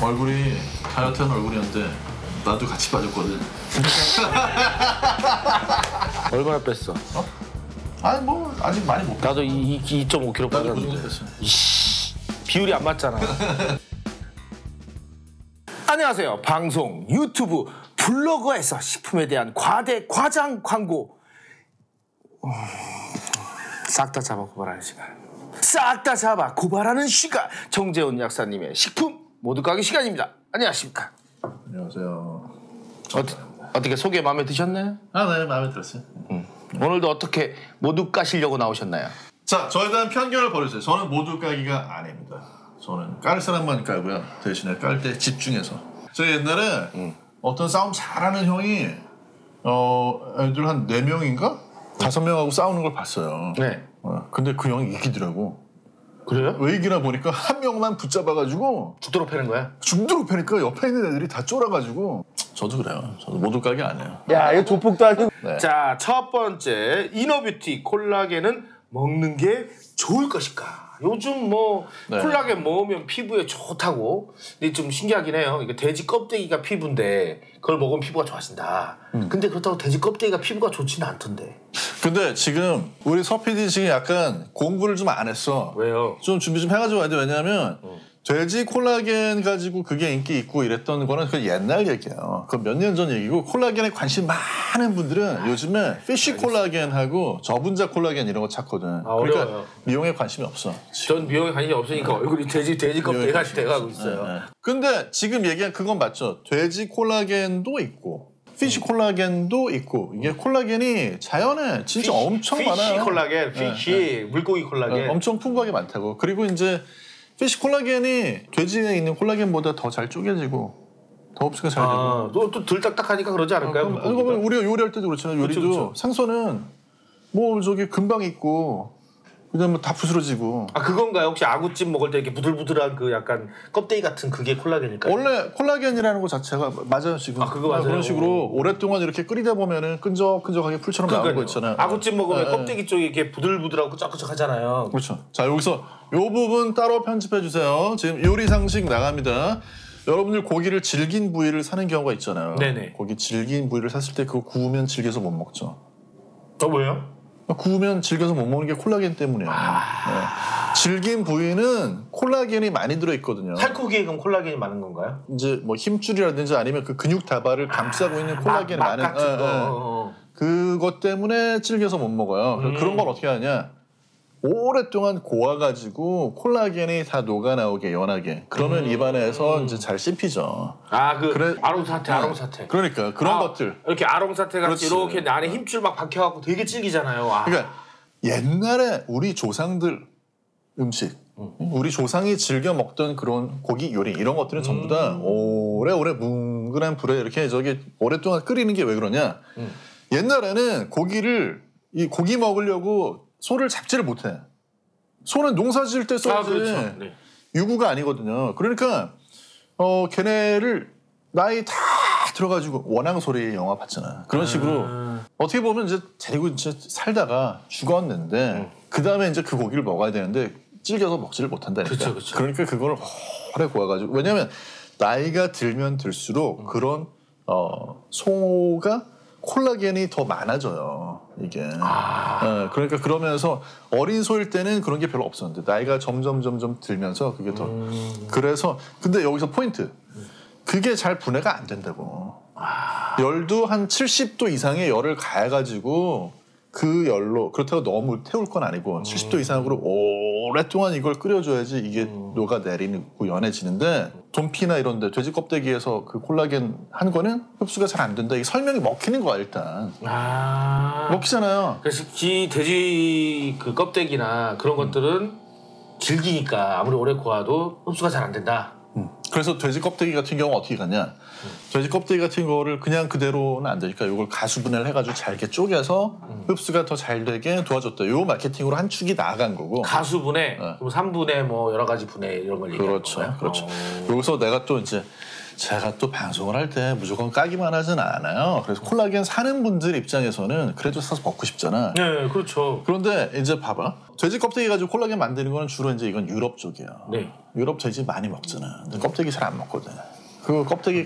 얼굴이 다이어트한 얼굴이었는데 나도 같이 빠졌거든. 얼마나 뺐어? 어? 아니 뭐 아직 많이 못 뺐어. 나도 2.5kg 나도 그 정도 빠졌는데. 뺐어. 이씨, 비율이 안 맞잖아. 안녕하세요. 방송, 유튜브, 블로그에서 식품에 대한 과대 과장 광고 싹 다 잡아 고발하는 시간. 싹 다 잡아 고발하는 시간. 정재훈 약사님의 식품 모두 까기 시간입니다. 안녕하십니까? 안녕하세요. 어떻게 소개 마음에 드셨나요? 네, 마음에 들었어요. 오늘도 어떻게 모두 까시려고 나오셨나요? 자, 저에 대한 편견을 버리세요. 저는 모두 까기가 아닙니다. 저는 깔 사람만 깔고요. 대신에 깔 때 집중해서. 제가 옛날에 어떤 싸움 잘하는 형이 애들 한 4명인가? 5명하고 싸우는 걸 봤어요. 네. 근데 그 형이 이기더라고. 그래요? 왜 이기나 보니까 한 명만 붙잡아가지고 죽도록 패는 거야? 죽도록 패니까 옆에 있는 애들이 다 쫄아가지고. 저도 그래요. 저도 모두 까기 안 해요. 야, 이거 조폭도 아니고. 네. 자, 첫 번째 이너뷰티 콜라겐은 먹는 게 좋을 것일까? 요즘 뭐 네. 콜라겐 먹으면 피부에 좋다고. 근데 좀 신기하긴 해요. 이게 돼지 껍데기가 피부인데 그걸 먹으면 피부가 좋아진다. 근데 그렇다고 돼지 껍데기가 피부가 좋지는 않던데. 근데 지금 우리 서 PD 지금 약간 공부를 좀 안 했어. 왜요? 좀 준비 좀 해가지고 와야 돼. 왜냐하면 돼지 콜라겐 가지고 그게 인기 있고 이랬던 거는 그 옛날 얘기예요. 그 몇 년 전 얘기고 콜라겐에 관심 많은 분들은 요즘에 피쉬 콜라겐하고 저분자 콜라겐 이런 거 찾거든. 그러니까 어려워요. 미용에 관심이 없어. 전 미용에 관심이 없으니까 얼굴이 돼지 껍데기가 돼가고 있어요. 네. 근데 지금 얘기한 그건 맞죠. 돼지 콜라겐도 있고 피쉬 콜라겐도 있고 이게 콜라겐이 자연에 진짜 엄청 많아요. 피쉬 콜라겐, 피쉬 물고기 콜라겐. 엄청 풍부하게 많다고. 그리고 이제 피쉬 콜라겐이 돼지에 있는 콜라겐보다 더 잘 쪼개지고 더 흡수가 잘 되고. 또 덜 딱딱하니까 그러지 않을까요? 이거 우리가 요리할 때도 그렇잖아요. 요리도 그렇죠. 생선은 뭐 저기 금방 익고 그다음에 다 부스러지고. 아, 그건가요? 혹시 아구찜 먹을 때 이렇게 부들부들한 그 약간 껍데기 같은 그게 콜라겐일까요? 원래 콜라겐이라는 것 자체가 맞아요 지금. 아, 그거 맞아요? 그런 식으로 오랫동안 이렇게 끓이다 보면은 끈적끈적하게 풀처럼 나오는 거 있잖아요. 아구찜 먹으면 껍데기 쪽이 이렇게 부들부들하고 끄적끄적하잖아요. 그렇죠. 자, 여기서 요 부분 따로 편집해 주세요. 지금 요리 상식 나갑니다. 여러분들 고기를 질긴 부위를 사는 경우가 있잖아요. 네네. 고기 질긴 부위를 샀을 때 그거 구우면 질겨서 못 먹죠. 왜요? 구우면 질겨서 못 먹는 게 콜라겐 때문이에요. 네. 질긴 부위는 콜라겐이 많이 들어있거든요. 살코기에 그럼 콜라겐이 많은 건가요? 이제 뭐 힘줄이라든지 아니면 그 근육 다발을 감싸고 있는 콜라겐이 막 많은 같은 거. 그것 때문에 질겨서 못 먹어요. 그런 걸 어떻게 하냐? 오랫동안 고아가지고 콜라겐이 다 녹아 나오게 연하게. 그러면 입안에서 이제 잘 씹히죠. 그래, 아롱사태. 그러니까 그런 것들. 이렇게 아롱사태 같이 그렇지. 이렇게 안에 힘줄 막 박혀갖고 되게 질기잖아요. 그러니까 옛날에 우리 조상들 음식, 우리 조상이 즐겨 먹던 그런 고기 요리 이런 것들은 전부 다 오래오래 뭉근한 불에 이렇게 저기 오랫동안 끓이는 게 왜 그러냐? 옛날에는 고기 먹으려고 소를 잡지를 못해. 소는 농사 지을 때 써야지. 그렇죠. 네. 유구가 아니거든요. 그러니까 걔네를 나이 다 들어가지고 원앙소리 영화 봤잖아. 그런 식으로 어떻게 보면 이제 데리고 이제 살다가 죽었는데 그 다음에 이제 그 고기를 먹어야 되는데 질겨서 먹지를 못한다니까. 그쵸. 그러니까 그걸 오래 구워가지고. 왜냐하면 나이가 들면 들수록 그런 소가 콜라겐이 더 많아져요, 이게. 그러니까 그러면서 어린 소일 때는 그런 게 별로 없었는데 나이가 점점 들면서 그게 더. 그래서 근데 여기서 포인트. 그게 잘 분해가 안 된다고. 열도 한 70도 이상의 열을 가해가지고 그 열로 그렇다고 너무 태울 건 아니고 70도 이상으로 오랫동안 이걸 끓여줘야지 이게 녹아내리고 연해지는데 돈피나 이런 데 돼지 껍데기에서 그 콜라겐 한 거는 흡수가 잘 안 된다. 이게 설명이 먹히는 거야 일단. 먹히잖아요. 그래서 돼지 그 껍데기나 그런 것들은 질기니까 아무리 오래 구워도 흡수가 잘 안 된다. 그래서 돼지 껍데기 같은 경우 어떻게 가냐? 돼지 껍데기 같은 거를 그냥 그대로는 안 되니까 이걸 가수분해를 해가지고 잘게 쪼개서 흡수가 더 잘 되게 도와줬다. 요 마케팅으로 한 축이 나아간 거고. 가수분해, 그럼 3분해 뭐 여러 가지 분해 이런 걸 얘기하는 그렇죠, 건가요? 그렇죠. 여기서 내가 또 이제 제가 또 방송을 할 때 무조건 까기만 하진 않아요. 그래서 콜라겐 사는 분들 입장에서는 그래도 사서 먹고 싶잖아. 네, 그렇죠. 그런데 이제 봐봐. 돼지 껍데기 가지고 콜라겐 만드는 거는 주로 이제 이건 유럽 쪽이야. 네. 유럽 돼지 많이 먹잖아. 근데 껍데기 잘 안 먹거든. 그 껍데기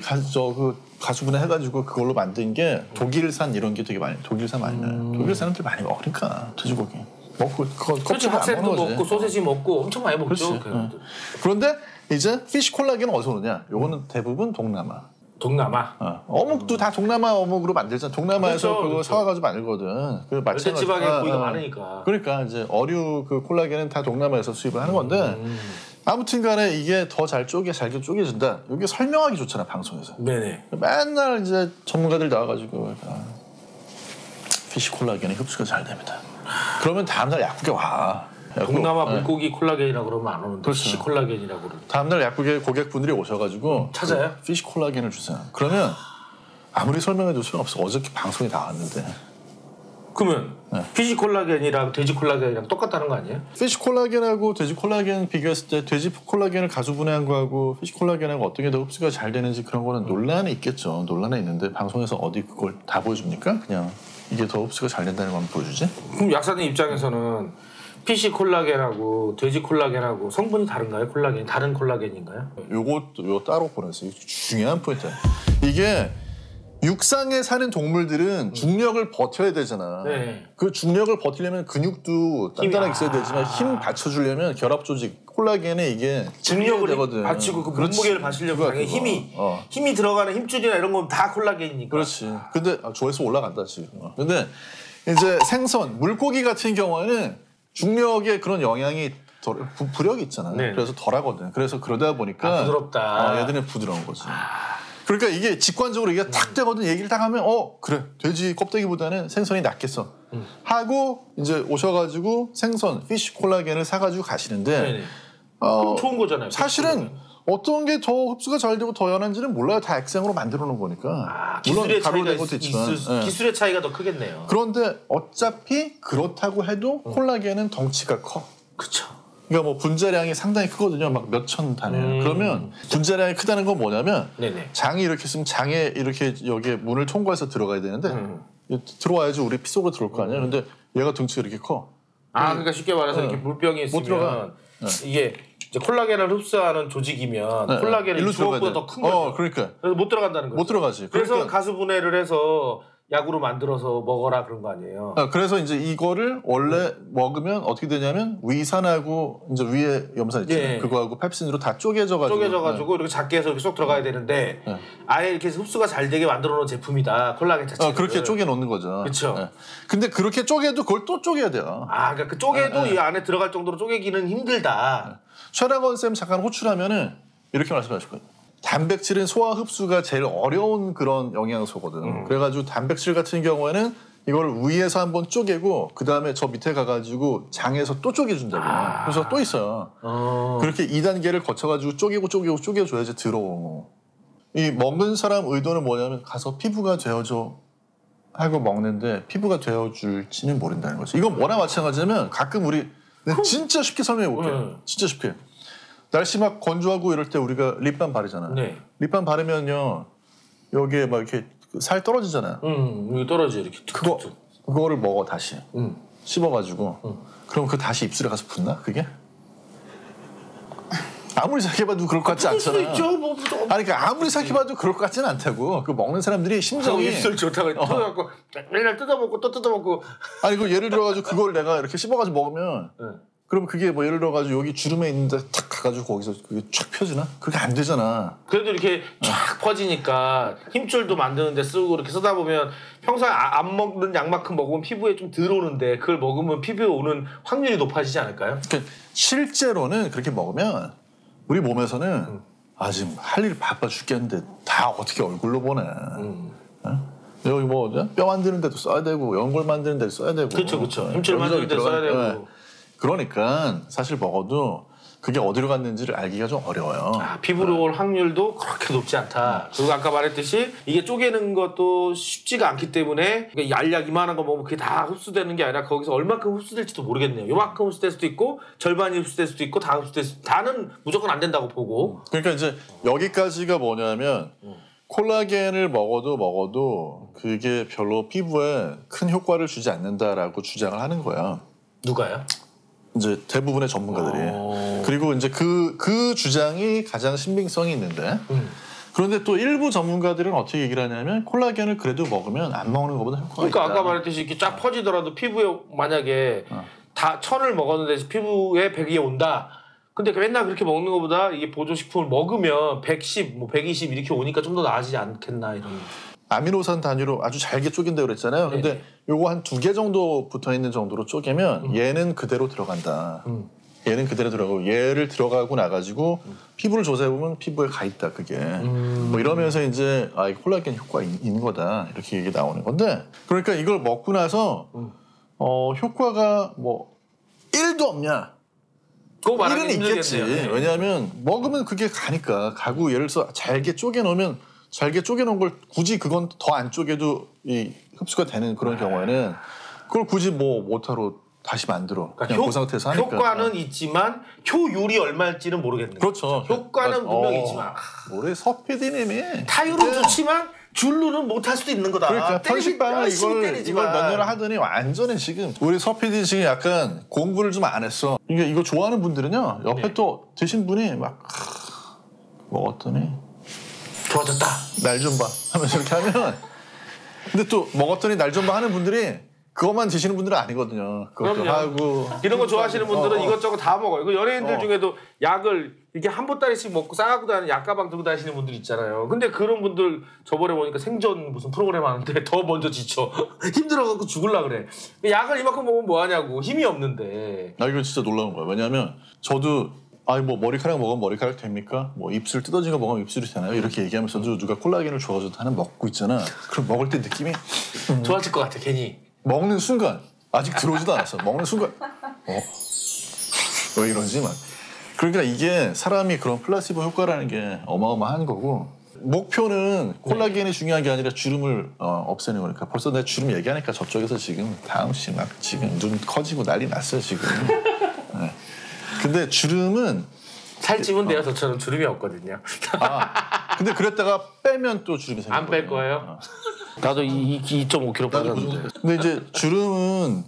가수분해 해가지고 그걸로 만든 게 독일산 이런 게 되게 많이, 독일산 많이 나요. 독일 사람들 많이 먹으니까 돼지고기. 먹고 그거 그렇지, 껍데기 안 학생도 먹는 거지. 먹고 소세지 먹고 엄청 많이 먹죠. 그렇지. 그런데 이제 피쉬 콜라겐은 어디서 오느냐? 요거는 대부분 동남아. 동남아. 어묵도 다 동남아 어묵으로 만들잖아. 동남아에서 그렇죠, 그거 그렇죠. 사와가지고 만들거든. 그 열대 지방에 고기가 많으니까. 그러니까 이제 어류 그 콜라겐은 다 동남아에서 수입을 하는 건데 아무튼간에 이게 더 잘 잘게 쪼개진다. 이게 설명하기 좋잖아 방송에서. 네네. 맨날 이제 전문가들 나와가지고 피쉬 콜라겐이 흡수가 잘 됩니다. 그러면 다음날 약국에 와. 동남아 물고기 콜라겐이라고 그러면 안 오는데 그렇죠. 피쉬 콜라겐이라고 그러는데. 다음날 약국에 고객분들이 오셔가지고 찾아요? 그 피쉬 콜라겐을 주세요. 그러면 아무리 설명해줄 수는 없어. 어저께 방송에 나왔는데. 그러면 피쉬 콜라겐이랑 돼지 콜라겐이랑 똑같다는 거 아니에요? 피쉬 콜라겐하고 돼지 콜라겐 비교했을 때 돼지 콜라겐을 가수분해한 거하고 피쉬 콜라겐하고 어떤 게 더 흡수가 잘 되는지 그런 거는 논란이 있겠죠. 논란이 있는데 방송에서 어디 그걸 다 보여줍니까? 그냥 이게 더 흡수가 잘 된다는 거 한번 보여주지? 그럼 약사님 입장에서는 피쉬 콜라겐하고 돼지 콜라겐하고 성분이 다른가요? 콜라겐이 다른 콜라겐인가요? 요것도 따로 보내세요. 중요한 포인트야. 이게 육상에 사는 동물들은 중력을 버텨야 되잖아. 네. 그 중력을 버티려면 근육도 단단하게 있어야 되지만 힘 받쳐주려면 결합 조직 콜라겐에 이게 중력을 되거든. 받치고 그 그렇지. 몸무게를 받치려고 당연히 힘이 들어가는 힘줄이나 이런 건 다 콜라겐이니까. 그렇지. 근데 조회수 올라간다 지금. 근데 이제 생선, 물고기 같은 경우에는 중력의 그런 영향이 부력이 있잖아요. 네. 그래서 덜하거든. 그래서 그러다 보니까 부드럽다. 얘들은 부드러운 거지. 그러니까 이게 직관적으로 이게 탁 되거든. 얘기를 딱 하면 그래 돼지 껍데기보다는 생선이 낫겠어 하고 이제 오셔가지고 생선 피쉬 콜라겐을 사가지고 가시는데 그럼 좋은 거잖아요. 사실은 어떤 게 더 흡수가 잘 되고 더 연한지는 몰라요. 다 액상으로 만들어 놓은 거니까. 기술의 차이가 것도 있지만. 기술의 차이가 더 크겠네요. 그런데 어차피 그렇다고 해도 콜라겐은 덩치가 커. 그렇죠. 그러니까 뭐 분자량이 상당히 크거든요. 막 몇천 단위예요. 그러면 분자량이 크다는 건 뭐냐면 네네. 장이 이렇게 있으면 장에 이렇게 여기에 문을 통과해서 들어가야 되는데 들어와야지 우리 피 속으로 들어올 거 아니야. 근데 얘가 덩치가 이렇게 커. 그러니까 쉽게 말해서 이렇게 물병이 있으면 못 들어가. 이게 이제 콜라겐을 흡수하는 조직이면 콜라겐이 주먹보다 더 큰 거죠. 그러니까. 그래서 못 들어간다는 거죠. 못 들어가지. 그래서 그러니까. 가수분해를 해서 약으로 만들어서 먹어라 그런 거 아니에요. 그래서 이제 이거를 원래 먹으면 어떻게 되냐면 위산하고 이제 위에 염산 있잖아요. 그거하고 펩신으로 다 쪼개져가지고 이렇게 작게 해서 이렇게 쏙 들어가야 되는데 아예 이렇게 해서 흡수가 잘 되게 만들어 놓은 제품이다. 콜라겐 자체를. 그렇게 쪼개 놓는 거죠. 그렇죠. 근데 그렇게 쪼개도 그걸 또 쪼개야 돼요. 그러니까 그 쪼개도 이 안에 들어갈 정도로 쪼개기는 힘들다. 최랑원 쌤 잠깐 호출하면은 이렇게 말씀하실 거예요. 단백질은 소화 흡수가 제일 어려운 그런 영양소거든. 그래가지고 단백질 같은 경우에는 이걸 위에서 한번 쪼개고 그 다음에 저 밑에 가가지고 장에서 또 쪼개준다고. 그래서 또 있어요. 그렇게 2단계를 거쳐가지고 쪼개줘야지 들어오고. 이 먹는 사람 의도는 뭐냐면 가서 피부가 되어줘 하고 먹는데 피부가 되어줄지는 모른다는 거지. 이건 뭐나 마찬가지냐면 가끔 우리 진짜 쉽게 설명해볼게요. 진짜 쉽게. 날씨 막 건조하고 이럴 때 우리가 립밤 바르잖아요. 네. 립밤 바르면요 여기에 막 이렇게 살 떨어지잖아요. 여기 떨어져 이렇게. 그거를 먹어 다시. 씹어가지고. 그럼 그 다시 입술에 가서 붙나 그게? 아무리 생각해봐도 그럴 것 같지 않잖아. 있죠. 그러니까 아무리 생각해봐도 그럴 것 같지는 않다고. 그 먹는 사람들이 심정이 입술 좋다고 뜯어갖고 맨날 뜯어먹고 또 뜯어먹고. 아니 그 예를 들어가지고 그걸 내가 이렇게 씹어가지고 먹으면. 그럼 그게 뭐 예를 들어가지고 여기 주름에 있는데 탁 가가지고 거기서 그게 쫙 펴지나? 그게 안 되잖아. 그래도 이렇게 쫙 퍼지니까 힘줄도 만드는데 쓰고 이렇게 쓰다 보면 평소에 안 먹는 양만큼 먹으면 피부에 좀 들어오는데 그걸 먹으면 피부에 오는 확률이 높아지지 않을까요? 그러니까 실제로는 그렇게 먹으면 우리 몸에서는 지금 할 일 바빠 죽겠는데 다 어떻게 얼굴로 보내. 여기 뭐 뼈 만드는 데도 써야 되고 연골 만드는 데도 써야 되고. 그렇죠. 힘줄 만드는 데 써야 되고. 그러니까 사실 먹어도 그게 어디로 갔는지를 알기가 좀 어려워요. 피부로 올 확률도 그렇게 높지 않다. 그리고 아까 말했듯이 이게 쪼개는 것도 쉽지가 않기 때문에 그러니까 알약 이만한 거 먹으면 그게 다 흡수되는 게 아니라 거기서 얼마큼 흡수될지도 모르겠네요. 요만큼 흡수될 수도 있고 절반이 흡수될 수도 있고 다 흡수될 수도 있고 다는 무조건 안 된다고 보고. 그러니까 이제 여기까지가 뭐냐면 콜라겐을 먹어도 그게 별로 피부에 큰 효과를 주지 않는다라고 주장을 하는 거야. 누가요? 이제 대부분의 전문가들이. 그리고 이제 그 주장이 가장 신빙성이 있는데 그런데 또 일부 전문가들은 어떻게 얘기를 하냐면 콜라겐을 그래도 먹으면 안 먹는 것보다 효과가 그러니까 있다. 아까 말했듯이 이렇게 쫙 퍼지더라도 피부에 만약에 다 1000을 먹었는데 피부에 100이 온다. 근데 맨날 그렇게 먹는 것보다 이게 보조식품을 먹으면 110, 뭐 120 이렇게 오니까 좀 더 나아지지 않겠나 이런. 아미노산 단위로 아주 잘게 쪼갠다고 그랬잖아요. 근데 요거 한 2개 정도 붙어있는 정도로 쪼개면 얘는 그대로 들어간다. 얘는 그대로 들어가고 얘를 들어가고 나가지고 피부를 조사해보면 피부에 가 있다 그게. 뭐 이러면서 이제 이 콜라겐 효과가 있는 거다 이렇게 얘기 나오는 건데 그러니까 이걸 먹고 나서 효과가 뭐 1도 없냐? 그거 말하기 1은 있겠지. 힘들겠네요. 왜냐하면 먹으면 그게 가니까 가고 예를 들어서 잘게 쪼개놓으면 잘게 쪼개놓은 걸 굳이 그건 더 안 쪼개도 이 흡수가 되는 그런 경우에는 그걸 굳이 뭐 못하러 다시 만들어. 그러니까 그냥 그 상태에서 하니까. 효과는 있지만 효율이 얼마일지는 모르겠네. 그렇죠. 효과는 분명히 있지만 우리 서 PD님이 타율은 좋지만 줄로는 못할 수도 있는 거다. 그러니까 편식방을 이걸 때리지만. 몇 년을 하더니 완전히 지금 우리 서 PD 지금 약간 공부를 좀 안 했어. 이거 좋아하는 분들은요 옆에 또 드신 분이 막 먹었더니 좋아졌다. 날 좀 봐 하면서 이렇게 하면 근데 또 먹었더니 날 좀 봐 하는 분들이 그것만 드시는 분들은 아니거든요. 그것도 그럼요. 하고 이런 거 좋아하시는 분들은 이것저것 다 먹어요. 그 연예인들 중에도 약을 이렇게 한 보따리씩 먹고 싸갖고 다니는 약가방 들고 다니시는 분들 있잖아요. 근데 그런 분들 저번에 보니까 생전 무슨 프로그램 하는데 더 먼저 지쳐. 힘들어갖고 죽을라 그래. 약을 이만큼 먹으면 뭐하냐고. 힘이 없는데. 이거 진짜 놀라운 거야. 왜냐하면 저도 뭐 머리카락 먹으면 머리카락 됩니까? 뭐 입술 뜯어진 거 먹으면 입술이 되나요? 이렇게 얘기하면서도 누가 콜라겐을 줘가지고 하나 먹고 있잖아. 그럼 먹을 때 느낌이 좋아질 것 같아 괜히. 먹는 순간 아직 들어오지도 않았어. 먹는 순간 왜 이러지? 막. 그러니까 이게 사람이 그런 플라시보 효과라는 게 어마어마한 거고 목표는 콜라겐이 중요한 게 아니라 주름을 없애는 거니까 벌써 내가 주름 얘기하니까 저쪽에서 지금 다음 씨 막 지금 눈 커지고 난리 났어요 지금. 네. 근데 주름은 살찌면 돼요. 저처럼 주름이 없거든요. 근데 그랬다가 빼면 또 주름이 생겨. 안 뺄 거예요? 나도 2.5kg 빠졌는데. 근데 이제 주름은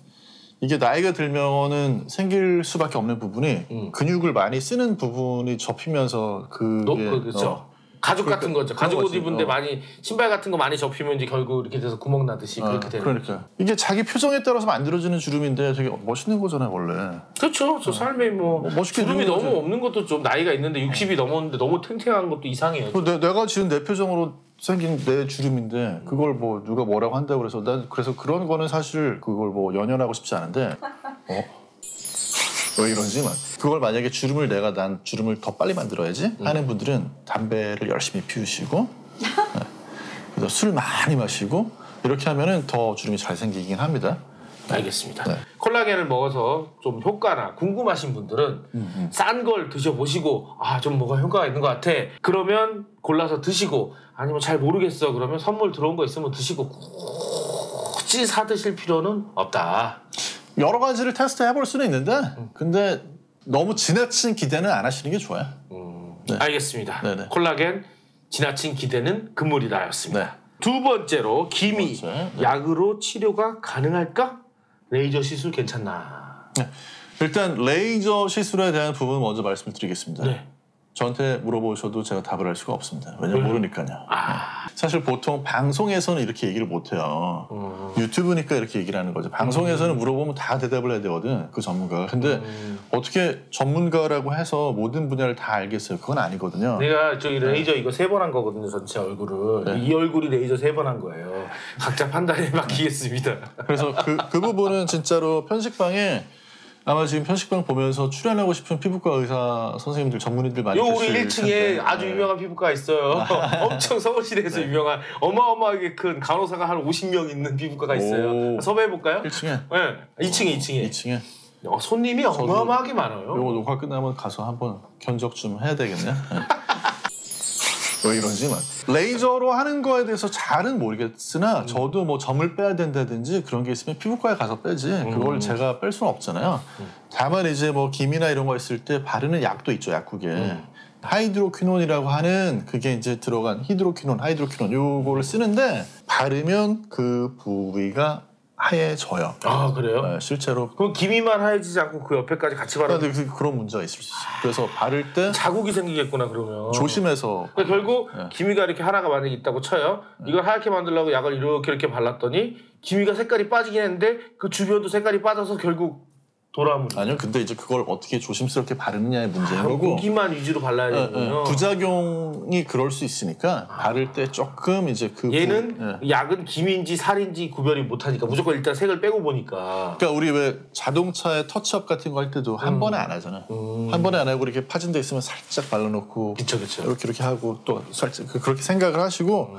이게 나이가 들면은 생길 수밖에 없는 부분이 근육을 많이 쓰는 부분이 접히면서 그게 그렇죠. 가죽 같은 거죠. 가죽 옷 입은데 많이 신발 같은 거 많이 접히면 이제 결국 이렇게 돼서 구멍 나듯이 그렇게 되는 거죠. 그러니까 이게 자기 표정에 따라서 만들어지는 주름인데 되게 멋있는 거잖아요 원래. 그렇죠. 저 삶에 멋있게 주름이 너무 거지. 없는 것도 좀 나이가 있는데 60이 넘었는데 너무 탱탱한 것도 이상해요. 내가 지금 내 표정으로 생긴 내 주름인데 그걸 뭐 누가 뭐라고 한다고 그래서 난 그래서 그런 거는 사실 그걸 뭐 연연하고 싶지 않은데 왜 이런지 막 그걸 만약에 난 주름을 더 빨리 만들어야지 하는 분들은 담배를 열심히 피우시고 그래서 술 많이 마시고 이렇게 하면은 더 주름이 잘 생기긴 합니다. 알겠습니다. 네. 콜라겐을 먹어서 좀 효과나 궁금하신 분들은 싼 걸 드셔보시고 좀 뭐가 효과가 있는 것 같아. 그러면 골라서 드시고 아니면 잘 모르겠어. 그러면 선물 들어온 거 있으면 드시고 굳이 사 드실 필요는 없다. 여러 가지를 테스트 해볼 수는 있는데 근데 너무 지나친 기대는 안 하시는 게 좋아요. 네. 알겠습니다. 네네. 콜라겐 지나친 기대는 금물이다였습니다. 네. 두 번째로 기미 약으로 치료가 가능할까? 레이저 시술 괜찮나? 네. 일단 레이저 시술에 대한 부분 먼저 말씀을 드리겠습니다. 네. 저한테 물어보셔도 제가 답을 할 수가 없습니다. 왜냐면 모르니까요. 사실 보통 방송에서는 이렇게 얘기를 못해요. 유튜브니까 이렇게 얘기를 하는 거죠. 방송에서는 물어보면 다 대답을 해야 되거든, 그 전문가가. 근데 어떻게 전문가라고 해서 모든 분야를 다 알겠어요? 그건 아니거든요. 내가 저기 레이저 이거 3번 한 거거든요, 전체 얼굴을. 네. 이 얼굴이 레이저 3번 한 거예요. 각자 판단에 맡기겠습니다. 그래서 그 부분은 진짜로 편식방에 아마 지금 편식방 보면서 출연하고 싶은 피부과 의사 선생님들 전문의들 많이 우리 계실 1층에 텐데. 아주 유명한 피부과가 있어요. 엄청 서울시내에서 유명한 어마어마하게 큰 간호사가 한 50명 있는 피부과가 있어요. 섭외해볼까요? 1층에? 네, 2층에. 2층에? 손님이 어마어마하게 많아요. 이거 녹화 끝나면 가서 한번 견적 좀 해야 되겠네. 왜 이러지만 레이저로 하는 거에 대해서 잘은 모르겠으나 저도 뭐 점을 빼야 된다든지 그런 게 있으면 피부과에 가서 빼지 그걸 제가 뺄 수는 없잖아요. 다만 이제 뭐 김이나 이런 거 있을 때 바르는 약도 있죠. 약국에 하이드로퀴논이라고 하는 그게 이제 들어간 하이드로퀴논 요거를 쓰는데 바르면 그 부위가 하얘져요. 아 그래요? 네, 실제로. 그럼 기미만 하얘지지 않고 그 옆에까지 같이 바르면 그런 문제가 있을 수 있어요. 그래서 바를 때 자국이 생기겠구나 그러면. 조심해서. 그러니까 결국 기미가 이렇게 하나가 만약에 있다고 쳐요. 이걸 하얗게 만들려고 약을 이렇게 발랐더니 기미가 색깔이 빠지긴 했는데 그 주변도 색깔이 빠져서 결국 돌아오는. 아니요. 근데 이제 그걸 어떻게 조심스럽게 바르느냐의 문제인 거고. 고기만 위주로 발라야 되는군요. 부작용이 그럴 수 있으니까 바를 때 조금 이제 그 얘는 약은 김인지 살인지 구별이 못하니까 무조건 일단 색을 빼고 보니까. 그러니까 우리 왜 자동차에 터치업 같은 거 할 때도 한 번에 안 하잖아. 한 번에 안 하고 이렇게 파진 데 있으면 살짝 발라놓고 그쵸. 이렇게 하고 또 살짝 그렇게 생각을 하시고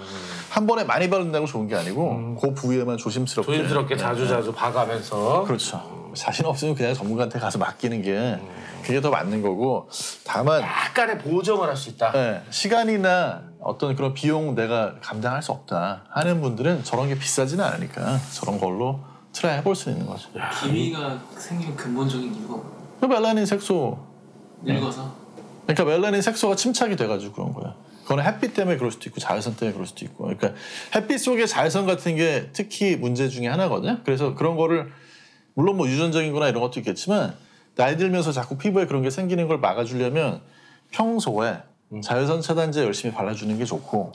한 번에 많이 바른다고 좋은 게 아니고 그 부위에만 조심스럽게 자주 봐가면서. 그렇죠. 자신 없으면 그냥 전문가한테 가서 맡기는 게 그게 더 맞는 거고 다만 약간의 보정을 할 수 있다. 네, 시간이나 어떤 그런 비용 내가 감당할 수 없다 하는 분들은 저런 게 비싸지는 않으니까 저런 걸로 트라이 해볼 수 있는 거죠. 기미가 생기는 근본적인 이유가 뭐예요? 멜라닌 색소 늙어서? 그러니까 멜라닌 색소가 침착이 돼가지고 그런 거야. 그거는 햇빛 때문에 그럴 수도 있고 자외선 때문에 그럴 수도 있고 그러니까 햇빛 속의 자외선 같은 게 특히 문제 중에 하나거든요. 그래서 그런 거를 물론 뭐 유전적인 거나 이런 것도 있겠지만 나이 들면서 자꾸 피부에 그런 게 생기는 걸 막아주려면 평소에 자외선 차단제 열심히 발라주는 게 좋고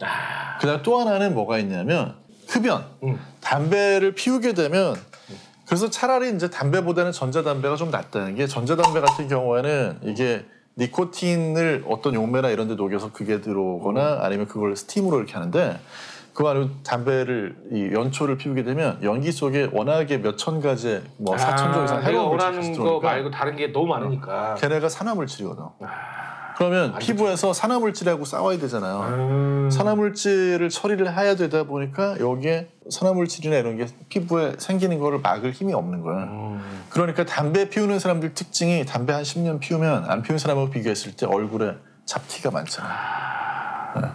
그다음 또 하나는 뭐가 있냐면 흡연 담배를 피우게 되면 그래서 차라리 이제 담배보다는 전자담배가 좀 낫다는 게 전자담배 같은 경우에는 이게 니코틴을 어떤 용매나 이런 데 녹여서 그게 들어오거나 아니면 그걸 스팀으로 이렇게 하는데 그거 아니면 담배를 이 연초를 피우게 되면 연기 속에 워낙에 몇천 가지 뭐 4,000종 이상 해로운 물질이 원하는 거 들어오니까 말고 다른 게 너무 많으니까 걔네가 산화물질이거든. 그러면 피부에서 산화물질하고 싸워야 되잖아요. 산화물질을 처리를 해야 되다 보니까 여기에 산화물질이나 이런 게 피부에 생기는 거를 막을 힘이 없는 거야. 그러니까 담배 피우는 사람들 특징이 담배 한 10년 피우면 안 피우는 사람하고 비교했을 때 얼굴에 잡티가 많잖아. 네.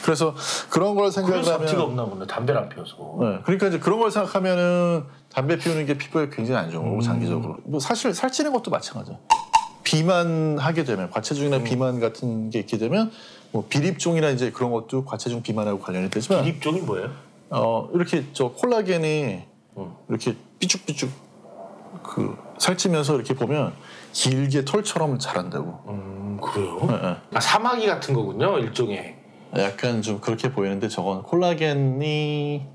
그래서 그런 걸 생각을 하면 잡티가 없나 보네. 담배를 안 피워서. 네. 그러니까 이제 그런 걸 생각하면은 담배 피우는 게 피부에 굉장히 안 좋은 거고 장기적으로. 뭐 사실 살찌는 것도 마찬가지야. 비만하게 되면 과체중이나 비만 같은 게 있게 되면 뭐 비립종이나 이제 그런 것도 과체중 비만하고 관련이 되지만 비립종이 뭐예요? 이렇게 저 콜라겐이 이렇게 삐죽삐죽 그 살찌면서 이렇게 보면 길게 털처럼 자란다고. 그래요? 네. 사마귀 같은 거군요, 일종의. 약간 좀 그렇게 보이는데 저건 콜라겐이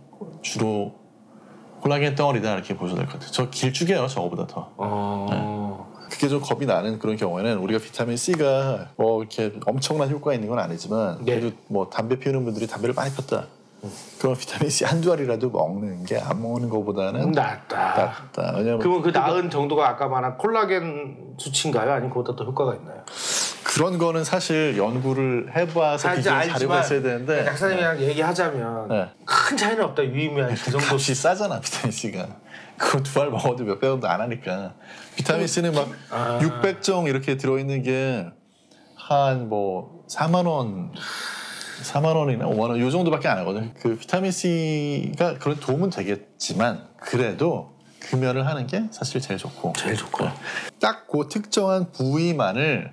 주로 콜라겐 덩어리다 이렇게 보셔도 될 것 같아요. 저 길쭉해요, 저거보다 더. 네. 그게 좀 겁이 나는 그런 경우에는 우리가 비타민 C가 뭐 이렇게 엄청난 효과가 있는 건 아니지만 그래도 뭐 담배 피우는 분들이 담배를 많이 폈다. 그럼 비타민 C 한두 알이라도 먹는 게 안 먹는 것보다는 낫다. 왜냐면 그러면 그 나은 정도가 아까 말한 콜라겐 수치인가요? 아니면 그보다 더 효과가 있나요? 그런 거는 사실 연구를 해봐서 비교할 자료가 있어야 되는데 약사님이랑 얘기하자면 큰 차이는 없다. 유의미한 그 정도. 값이 싸잖아 비타민 C가. 그거 두 알 먹어도 몇백 원도 안 하니까. 비타민 C는 막 600종 이렇게 들어있는 게 한 뭐 4만 원이나 5만 원 이 정도밖에 안 하거든. 그 비타민 C가 그런 도움은 되겠지만 그래도 금연을 하는 게 사실 제일 좋고. 딱 그 특정한 부위만을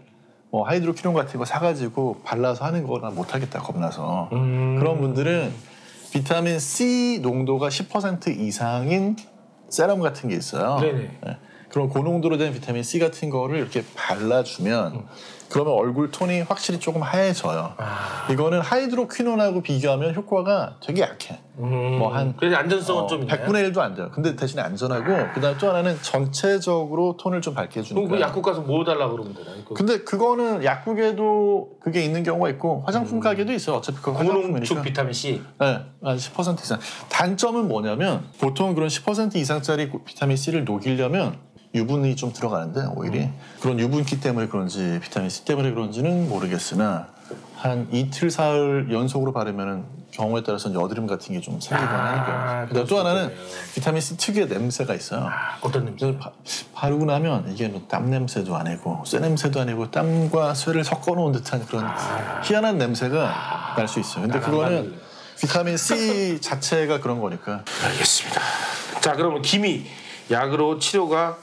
뭐 하이드로퀴논 같은 거 사가지고 발라서 하는 거나 못하겠다 겁나서. 그런 분들은 비타민 C 농도가 10% 이상인 세럼 같은 게 있어요. 네네. 네. 그럼 고농도로 된 비타민 C 같은 거를 이렇게 발라주면 그러면 얼굴 톤이 확실히 조금 하얘져요. 이거는 하이드로퀴논하고 비교하면 효과가 되게 약해. 뭐 한 그래서 안전성은 좀 있나요? 100분의 1도 안 돼요. 근데 대신에 안전하고 그다음 또 하나는 전체적으로 톤을 좀 밝게 해주니까. 그럼 그 약국 가서 뭐 달라고 그러면 되나요? 근데 그거는 약국에도 그게 있는 경우가 있고 화장품 가게도 있어요. 어차피 그거 화장품이니까. 고농축 비타민 C. 네, 한 10% 이상. 단점은 뭐냐면 보통 그런 10% 이상짜리 비타민 C를 녹이려면 유분이 좀 들어가는데 오일이 그런 유분기 때문에 그런지 비타민 C 때문에 그런지는 모르겠으나 한 이틀 사흘 연속으로 바르면은 경우에 따라서는 여드름 같은 게 좀 생기거나 하는 경우가 있어요. 또 하나는 비타민 C 특유의 냄새가 있어요. 어떤 냄새? 바르고 나면 이게 뭐 땀 냄새도 아니고 쇠 냄새도 아니고 땀과 쇠를 섞어놓은 듯한 그런 희한한 냄새가 날 수 있어요. 근데 그거는 비타민 C 자체가 그런 거니까. 알겠습니다. 자, 그러면 기미 약으로 치료가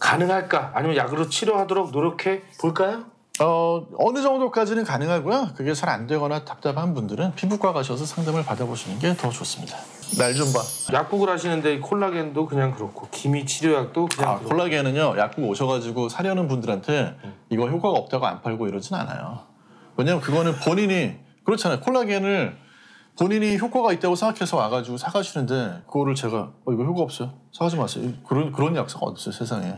가능할까? 아니면 약으로 치료하도록 노력해 볼까요? 어느 정도까지는 가능하고요. 그게 잘 안 되거나 답답한 분들은 피부과 가셔서 상담을 받아보시는 게 더 좋습니다. 날 좀 봐. 약국을 하시는데 콜라겐도 그냥 그렇고 기미 치료약도 그냥 그렇고. 콜라겐은요. 약국 오셔가지고 사려는 분들한테 이거 효과가 없다고 안 팔고 이러진 않아요. 왜냐면 그거는 본인이 그렇잖아요. 콜라겐을 본인이 효과가 있다고 생각해서 와가지고 사가시는데 그거를 제가 이거 효과 없어요. 사가지 마세요. 그런 약사가 어딨어요 세상에.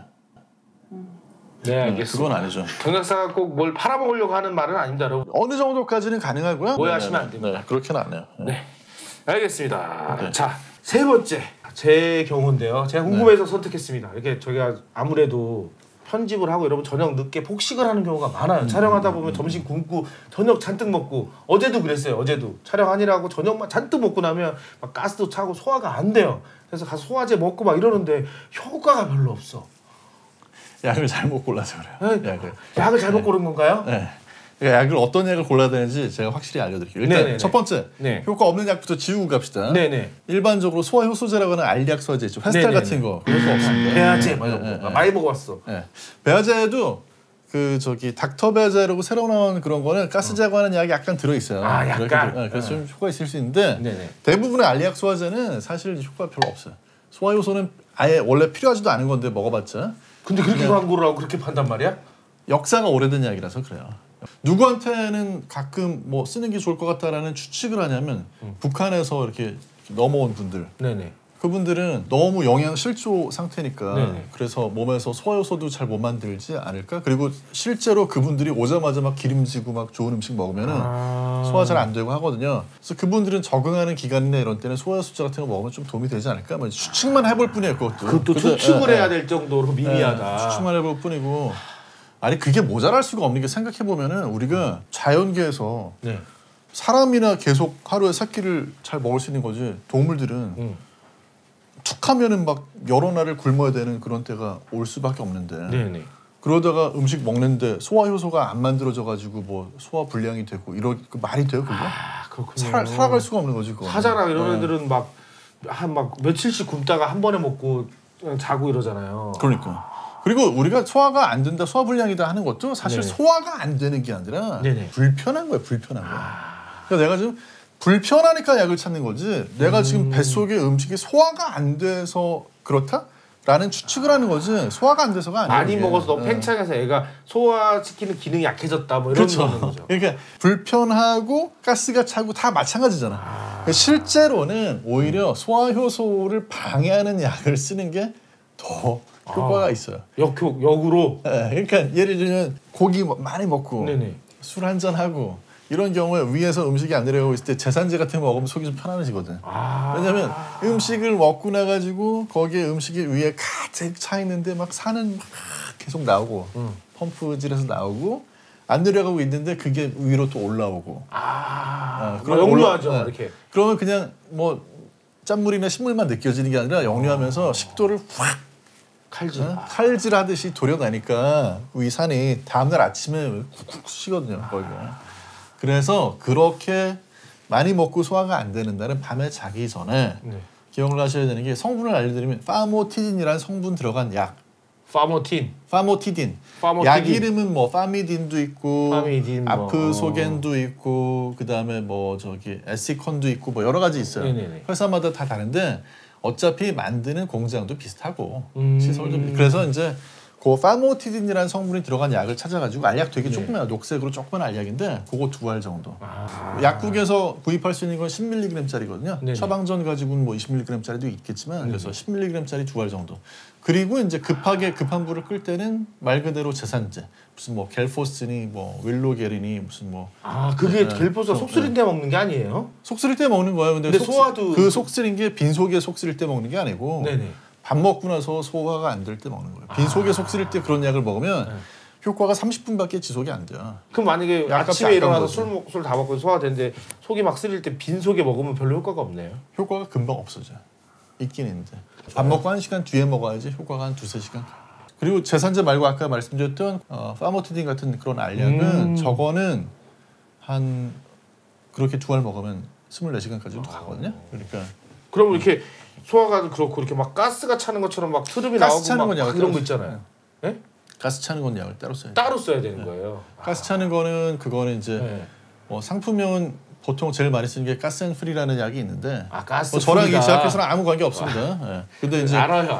네, 알겠습니다. 그건 아니죠. 경작사가 꼭 뭘 팔아먹으려고 하는 말은 아닙니다, 여러분. 어느 정도까지는 가능하고요. 오해하시면 안 됩니다. 네, 그렇게는 안 해요. 네, 알겠습니다. 네. 자, 세 번째 제 경우인데요. 제가 궁금해서 선택했습니다. 이게 저희가 아무래도 편집을 하고 여러분 저녁 늦게 폭식을 하는 경우가 많아요. 촬영하다 보면 점심 굶고 저녁 잔뜩 먹고 어제도 그랬어요. 어제도 촬영 아니라고 저녁만 잔뜩 먹고 나면 막 가스도 차고 소화가 안 돼요. 그래서 가서 소화제 먹고 막 이러는데 효과가 별로 없어. 약을 잘못 골라서 그래요. 약을 잘못 고른 건가요? 네. 약을 어떤 약을 골라야 되는지 제가 확실히 알려드릴게요. 일단 네네네. 첫 번째 네. 효과 없는 약부터 지우고 갑시다. 네네. 일반적으로 소화 효소제라고 하는 알약소제 있죠. 페스탈 네네네. 같은 거 효과 없습니다. 배아제 네. 많이 먹어봤어. 네. 배아제도 닥터 배아제라고 새로 나온 그런 거는 가스 제거하는 약이 약간 들어 있어요. 아, 약간. 그래서 좀 효과 있을 수 있는데 네네. 대부분의 알약 소화제는 사실 효과 별로 없어요. 소화 효소는 아예 원래 필요하지도 않은 건데 먹어봤자. 근데 그렇게 광고를 하고 그렇게 판단 말이야? 역사가 오래된 약이라서 그래요. 누구한테는 가끔 뭐 쓰는 게 좋을 것 같다라는 추측을 하냐면 북한에서 이렇게 넘어온 분들. 네네. 그분들은 너무 영양 실조 상태니까 네네. 그래서 몸에서 소화효소도 잘 못 만들지 않을까? 그리고 실제로 그분들이 오자마자 막 기름지고 막 좋은 음식 먹으면은 소화 잘 안 되고 하거든요. 그래서 그분들은 적응하는 기간이나 이런 때는 소화효소제 같은 거 먹으면 좀 도움이 되지 않을까? 뭐 추측만 해볼 뿐이에요, 그것도. 그것도 추측을 해야 될 정도로 미미하다. 추측만 해볼 뿐이고. 아니 그게 모자랄 수가 없는 게 생각해 보면은 우리가 자연계에서 네. 사람이나 계속 하루에 4끼를 잘 먹을 수 있는 거지 동물들은 툭하면은 막 여러 날을 굶어야 되는 그런 때가 올 수밖에 없는데 네네. 그러다가 음식 먹는데 소화 효소가 안 만들어져 가지고 뭐 소화 불량이 되고 이런 말이 돼요 그거? 그렇군요. 살아갈 수가 없는 거지 그거. 사자랑 이런 애들은 막 며칠씩 굶다가 한 번에 먹고 그냥 자고 이러잖아요. 그러니까. 그리고 우리가 소화가 안 된다, 소화 불량이다 하는 것도 사실 네네. 소화가 안 되는 게 아니라 네네. 불편한 거야, 불편한 거야. 그러니까 내가 지금 불편하니까 약을 찾는 거지. 내가 지금 뱃속에 음식이 소화가 안 돼서 그렇다? 라는 추측을 하는 거지. 소화가 안 돼서가 아니야. 많이 이게. 먹어서 너무 팽창해서 애가 소화시키는 기능이 약해졌다 뭐 이런 그렇죠. 거죠. 그러니까 불편하고 가스가 차고 다 마찬가지잖아. 그러니까 실제로는 오히려 소화 효소를 방해하는 약을 쓰는 게 더 효과가 있어요. 역으로. 네, 그러니까 예를 들면 고기 많이 먹고 네네. 술 한잔 하고 이런 경우에 위에서 음식이 안 내려가고 있을 때 제산제 같은 거 먹으면 속이 좀 편안해지거든. 왜냐면 음식을 먹고 나가지고 거기에 음식이 위에 가득 차 있는데 막 산은 막 계속 나오고 펌프질에서 나오고 안 내려가고 있는데 그게 위로 또 올라오고. 그럼 역류하죠. 이렇게. 그러면 그냥 뭐 짠물이나 신물만 느껴지는 게 아니라 역류하면서 식도를 확 칼질하듯이 도려가니까 위 산이 다음날 아침에 쿡쿡 쉬거든요 거기가. 그래서 그렇게 많이 먹고 소화가 안 되는 날은 밤에 자기 전에 기억을 하셔야 되는 게 성분을 알려드리면 파모티딘이라는 성분 들어간 약. 파모티딘. 약 이름은 뭐 파미딘도 있고 파미딘 뭐. 아프소겐도 있고 그다음에 뭐 에시콘도 있고 뭐 여러 가지 있어요. 네네네. 회사마다 다 다른데 어차피 만드는 공장도 비슷하고 시설도 그래서 이제 그 파모티딘이라는 성분이 들어간 약을 찾아가지고 알약 되게 조그매요. 녹색으로 조그만 알약인데 그거 2알 정도. 약국에서 구입할 수 있는 건 10mg짜리거든요. 네네. 처방전 가지고는 뭐 20mg짜리도 있겠지만 그래서 10mg짜리 2알 정도. 그리고 이제 급한 불을 끌 때는 말 그대로 제산제. 무슨 뭐 겔포스니 뭐 윌로게린이 무슨 뭐 그게 겔포스가 속 쓰릴 때 먹는 게 아니에요? 속 쓰릴 때 먹는 거예요. 근데 소화도 그 속 쓰린 게 빈속에 속 쓰릴 때 먹는 게 아니고 네네. 밥 먹고 나서 소화가 안 될 때 먹는 거예요. 빈속에 속 쓰릴 때 그런 약을 먹으면 효과가 30분밖에 지속이 안 돼요. 그럼 만약에 약값이 아침에 일어나서 거지. 술 다 먹고 소화되는데 속이 막 쓰릴 때 빈속에 먹으면 별로 효과가 없네요. 효과가 금방 없어져. 있긴 있는데. 밥 먹고 1시간 뒤에 먹어야지 효과가 한 2-3시간. 그리고 제산제 말고 아까 말씀드렸던 파모티딘 같은 그런 알약은 저거는 한 그렇게 2알 먹으면 24시간까지도 가거든요. 그러니까 그럼 이렇게 소화가 그렇고 이렇게 막 가스가 차는 것처럼 막 트름이 가스 나오고 차는 막 건 약을 이런 거 따로 있잖아요. 예? 가스 차는 건 약을 따로 써야 돼요. 따로 써야 되는 거예요. 가스 차는 거는 그거는 이제 네. 뭐 상품명은 보통 제일 많이 쓰는 게 가스앤프리라는 약이 있는데 가스 저랑 이 프리가. 제약회사랑 아무 관계 없습니다. 예. 근데 이제 알아요.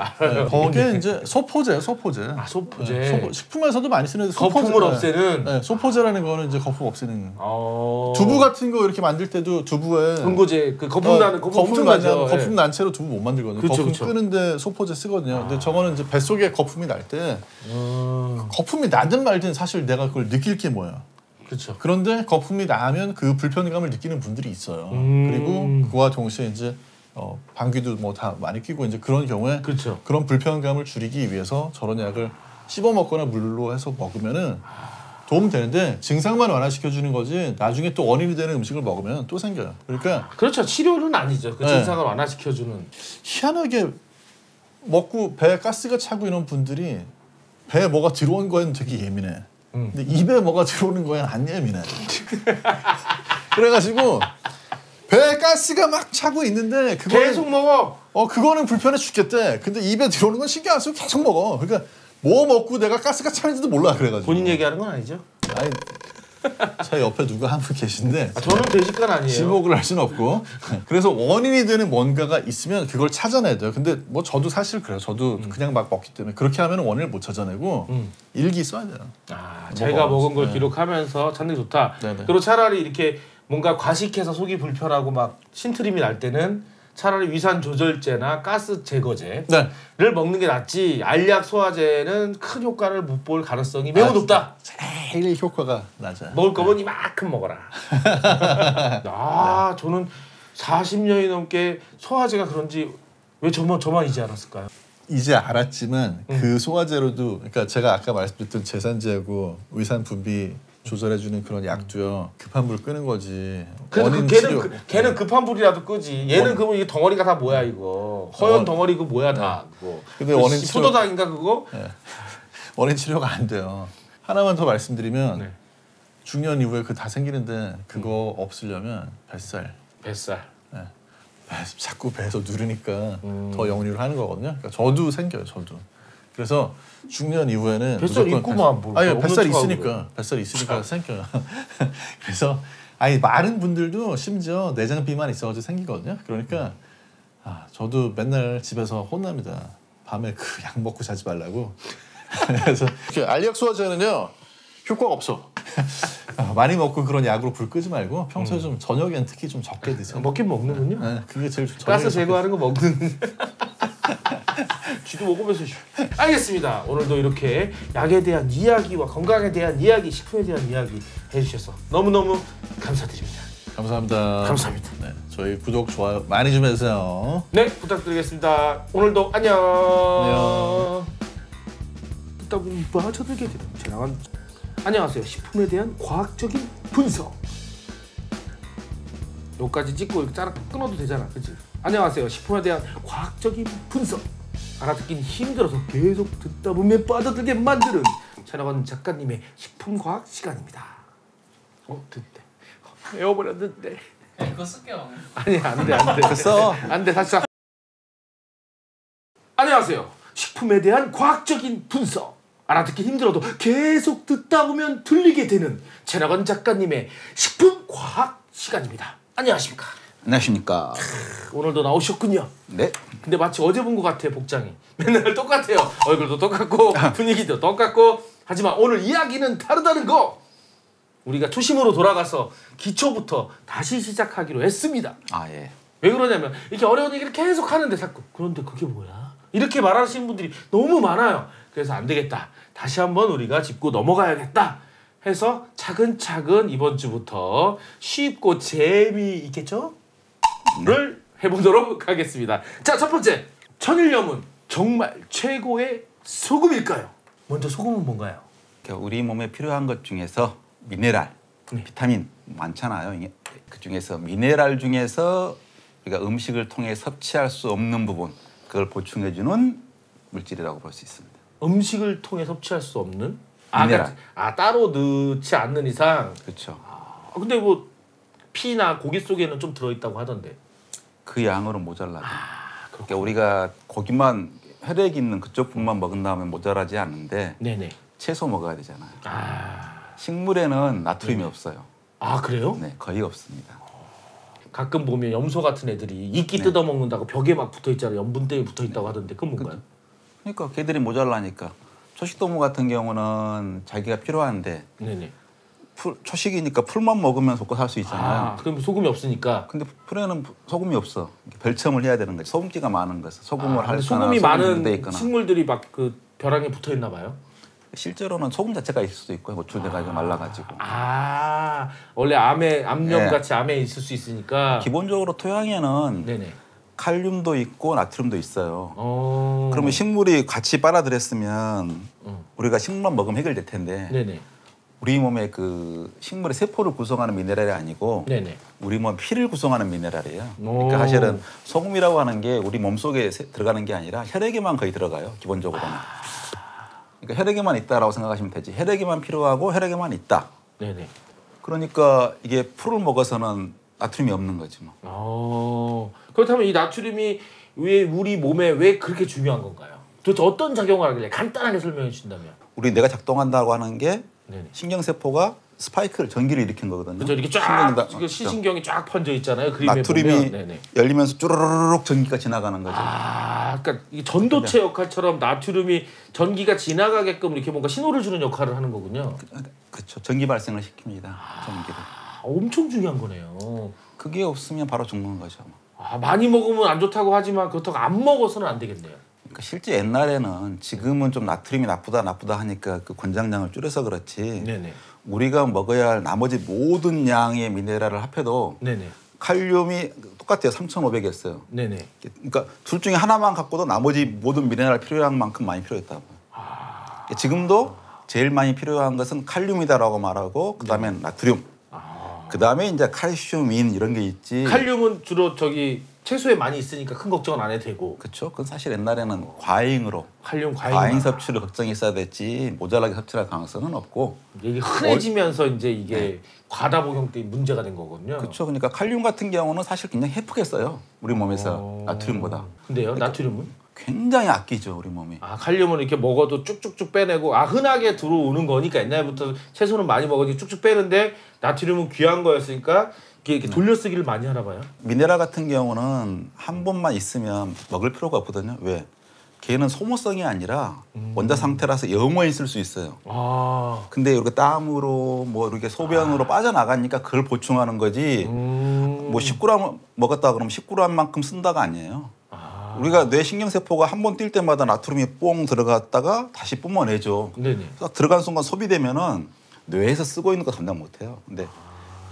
거기에 이제 소포제예요, 소포제. 소포제. 예, 식품에서도 많이 쓰는 거품을 없애는. 예, 소포제라는 거는 이제 거품 없애는. 어... 두부 같은 거 이렇게 만들 때도 두부에 응고제 그 거품 나는 거품 엄청 나죠. 거품 난 채로 두부 못 만들거든요. 그쵸, 거품 그쵸. 끄는데 소포제 쓰거든요. 근데 저거는 이제 뱃속에 거품이 날 때 거품이 나든 말든 사실 내가 그걸 느낄 게 뭐야. 그렇죠. 그런데 거품이 나면 그 불편감을 느끼는 분들이 있어요. 그리고 그와 동시에 이제 방귀도 뭐 다 많이 끼고 이제 그런 경우에 그렇죠. 그런 불편감을 줄이기 위해서 저런 약을 씹어 먹거나 물로 해서 먹으면은 도움 되는데 증상만 완화시켜 주는 거지 나중에 또 원인이 되는 음식을 먹으면 또 생겨요. 그러니까 그렇죠. 치료는 아니죠. 그 네. 증상을 완화시켜 주는. 희한하게 먹고 배에 가스가 차고 이런 분들이 배에 뭐가 들어온 거에는 되게 예민해. 근데 입에 뭐가 들어오는 거에는 안 예민해. 그래가지고 배에 가스가 막 차고 있는데 그거는, 계속 먹어. 그거는 불편해 죽겠대. 근데 입에 들어오는 건 신경 안 쓰고 계속 먹어. 그러니까 뭐 먹고 내가 가스가 차는지도 몰라. 그래가지고 본인 얘기하는 건 아니죠? 아니 제 옆에 누가 한 분 계신데 저는 대식가 아니에요. 지목을 할 수는 없고 그래서 원인이 되는 뭔가가 있으면 그걸 찾아내야 돼요. 근데 뭐 저도 사실 그래요. 저도 그냥 막 먹기 때문에 그렇게 하면 원인을 못 찾아내고 일기 써야 돼요. 자기가 먹은 걸 네. 기록하면서 찾는 게 좋다. 네네. 그리고 차라리 이렇게 뭔가 과식해서 속이 불편하고 막 신트림이 날 때는 차라리 위산 조절제나 가스 제거제를 네. 먹는 게 낫지. 알약 소화제는 큰 효과를 못 볼 가능성이 매우 높다. 제일 효과가 낮아요. 먹을 거면 이만큼 먹어라. 저는 40년이 넘게 소화제가 그런지 왜 저만 이제 알았을까요? 이제 알았지만 그 소화제로도 그러니까 제가 아까 말씀드렸던 제산제하고 위산 분비 조절해주는 그런 약도요 급한 불 끄는 거지. 그래도 걔는 급한 불이라도 끄지. 얘는 그러면 이 덩어리가 다 뭐야 이거. 허연 덩어리 그 뭐야 다. 그거. 근데 원인 치료 포도당인가 그거? 원인 치료가 안 돼요. 하나만 더 말씀드리면 네. 중년 이후에 그 다 생기는데 그거 없으려면 뱃살. 자꾸 배에서 누르니까 더 역류를 하는 거거든요. 그러니까 저도 생겨요. 저도. 그래서 중년 이후에는 뱃살 있구만 뭘. 아니 뱃살 척하고 있으니까 그래. 뱃살 있으니까 생겨요. 그래서 마른 분들도 심지어 내장 비만 있어가지고 생기거든요. 그러니까 저도 맨날 집에서 혼납니다. 밤에 그 약 먹고 자지 말라고. 그래서 알약 소화제는요 효과가 없어. 많이 먹고 그런 약으로 불 끄지 말고 평소에 좀 저녁엔 특히 좀 적게 드세요. 먹긴 먹는군요. 네, 그게 제일 좋죠. 가스 제거하는 거 먹는. 쥐도 먹으면서. 알겠습니다. 오늘도 이렇게 약에 대한 이야기와 건강에 대한 이야기, 식품에 대한 이야기 해주셔서 너무너무 감사드립니다. 감사합니다. 감사합니다. 네, 저희 구독 좋아요 많이 좀 해주세요. 네, 부탁드리겠습니다. 오늘도 안녕. 안녕. 듣다 보면 빠져들게 되는 지나간. 안녕하세요. 식품에 대한 과학적인 분석. 여기까지 찍고 이렇게 자르 끊어도 되잖아, 그렇지? 안녕하세요. 식품에 대한 과학적인 분석. 알아듣긴 힘들어서 계속 듣다 보면 빠져들게 만드는 차나건 작가님의 식품과학 시간입니다. 듣대. 외워버렸는데. 이거 쓸게요. 아니 안 돼. 됐어. 안 돼. 다시. 안녕하세요. 식품에 대한 과학적인 분석. 알아듣기 힘들어도 계속 듣다 보면 들리게 되는 최나건 작가님의 식품과학 시간입니다. 안녕하십니까? 안녕하십니까. 오늘도 나오셨군요. 네. 근데 마치 어제 본 것 같아 복장이. 맨날 똑같아요. 얼굴도 똑같고 분위기도 똑같고. 하지만 오늘 이야기는 다르다는 거. 우리가 초심으로 돌아가서 기초부터 다시 시작하기로 했습니다. 예. 왜 그러냐면 이렇게 어려운 얘기를 계속 하는데 자꾸 그런데 그게 뭐야? 이렇게 말하시는 분들이 너무 많아요. 그래서 안 되겠다. 다시 한번 우리가 짚고 넘어가야겠다. 해서 차근차근 이번 주부터 쉽고 재미있겠죠? 를 해보도록 하겠습니다. 자, 첫 번째. 천일염은 정말 최고의 소금일까요? 먼저 소금은 뭔가요? 우리 몸에 필요한 것 중에서 미네랄, 비타민 많잖아요. 그 중에서 미네랄 중에서 우리가 음식을 통해 섭취할 수 없는 부분, 그걸 보충해주는 물질이라고 볼 수 있습니다. 음식을 통해 섭취할 수 없는? 미네랄. 따로 넣지 않는 이상. 그렇죠. 근데 뭐 피나 고기 속에는 좀 들어있다고 하던데. 그 양으로 모자라죠. 그러니까 우리가 고기만 혈액 있는 그쪽 부분만 먹은다면 모자라지 않는데 네네. 채소 먹어야 되잖아요. 식물에는 나트륨이 없어요. 그래요? 네, 거의 없습니다. 가끔 보면 염소 같은 애들이 이끼 뜯어먹는다고 벽에 막 붙어있잖아요. 염분 때문에 붙어있다고 하던데 그건 뭔가요? 그러니까 걔들이 모자라니까. 초식동물 같은 경우는 자기가 필요한데 네네. 초식이니까 풀만 먹으면 먹고 살 수 있잖아요. 그럼 소금이 없으니까. 근데 풀에는 소금이 없어. 별첨을 해야 되는 거지. 소금기가 많은 거죠. 소금을 할 소금이 많은 식물들이 막 그 벼랑에 붙어 있나 봐요. 실제로는 소금 자체가 있을 수도 있고 노출돼가지고 말라가지고. 원래 암염 같이 암에 있을 수 있으니까. 기본적으로 토양에는 네네. 칼륨도 있고 나트륨도 있어요. 그러면 식물이 같이 빨아들였으면 우리가 식물만 먹으면 해결될 텐데. 네네. 우리 몸의 그 식물의 세포를 구성하는 미네랄이 아니고 네네. 우리 몸 피를 구성하는 미네랄이에요. 그러니까 사실은 소금이라고 하는 게 우리 몸 속에 들어가는 게 아니라 혈액에만 거의 들어가요. 기본적으로는. 그러니까 혈액에만 있다라고 생각하시면 되지. 혈액에만 필요하고 혈액에만 있다. 네네. 그러니까 이게 풀을 먹어서는 나트륨이 없는 거지 뭐. 그렇다면 이 나트륨이 왜 우리 몸에 왜 그렇게 중요한 건가요? 도대체 어떤 작용을 하길래 간단하게 설명해 주신다면? 우리 뇌가 작동한다고 하는 게 네네. 신경세포가 스파이크를 전기를 일으킨 거거든요. 그렇죠. 이렇게 쫙 시신경이 쫙 퍼져 있잖아요. 그림에 나트륨이 보면. 열리면서 쭈르르륵 전기가 지나가는 거죠. 그러니까 이게 전도체 역할처럼 나트륨이 전기가 지나가게끔 이렇게 뭔가 신호를 주는 역할을 하는 거군요. 그렇죠. 전기 발생을 시킵니다. 전기를. 엄청 중요한 거네요. 그게 없으면 바로 죽는 거죠. 많이 먹으면 안 좋다고 하지만 그렇다고 안 먹어서는 안 되겠네요. 그러니까 실제 옛날에는 지금은 좀 나트륨이 나쁘다 하니까 그 권장량을 줄여서 그렇지. 네네. 우리가 먹어야 할 나머지 모든 양의 미네랄을 합해도 네네. 칼륨이 똑같아요. 3,500이었어요. 네네. 그러니까 둘 중에 하나만 갖고도 나머지 모든 미네랄 필요한 만큼 많이 필요했다고. 지금도 제일 많이 필요한 것은 칼륨이다라고 말하고 그다음에 나트륨. 그다음에 이제 칼슘인 이런 게 있지. 칼륨은 주로 채소에 많이 있으니까 큰 걱정은 안 해도 되고. 그렇죠. 그건 사실 옛날에는 과잉으로 칼륨 과잉 섭취를 걱정했어야 됐지 모자라게 섭취할 가능성은 없고. 이게 흔해지면서 이제 이게 과다 복용 때문에 문제가 된 거거든요. 그렇죠. 그러니까 칼륨 같은 경우는 사실 굉장히 해프겠어요. 우리 몸에서 나트륨보다. 근데요, 나트륨은? 굉장히 아끼죠 우리 몸이. 칼륨은 이렇게 먹어도 쭉쭉쭉 빼내고 흔하게 들어오는 거니까 옛날부터 채소는 많이 먹으니 쭉쭉 빼는데 나트륨은 귀한 거였으니까 이렇게 돌려쓰기를 많이 하나 봐요. 미네랄 같은 경우는 한 번만 있으면 먹을 필요가 없거든요. 왜? 걔는 소모성이 아니라 원자 상태라서 영원히 쓸 수 있어요. 근데 이렇게 땀으로 뭐 이렇게 소변으로 빠져나가니까 그걸 보충하는 거지. 뭐 10g 먹었다 그러면 10g만큼 쓴다가 아니에요. 우리가 뇌 신경세포가 한 번 뛸 때마다 나트륨이 뽕 들어갔다가 다시 뿜어내죠. 네네. 딱 들어간 순간 소비되면은 뇌에서 쓰고 있는 거 감당 못해요. 근데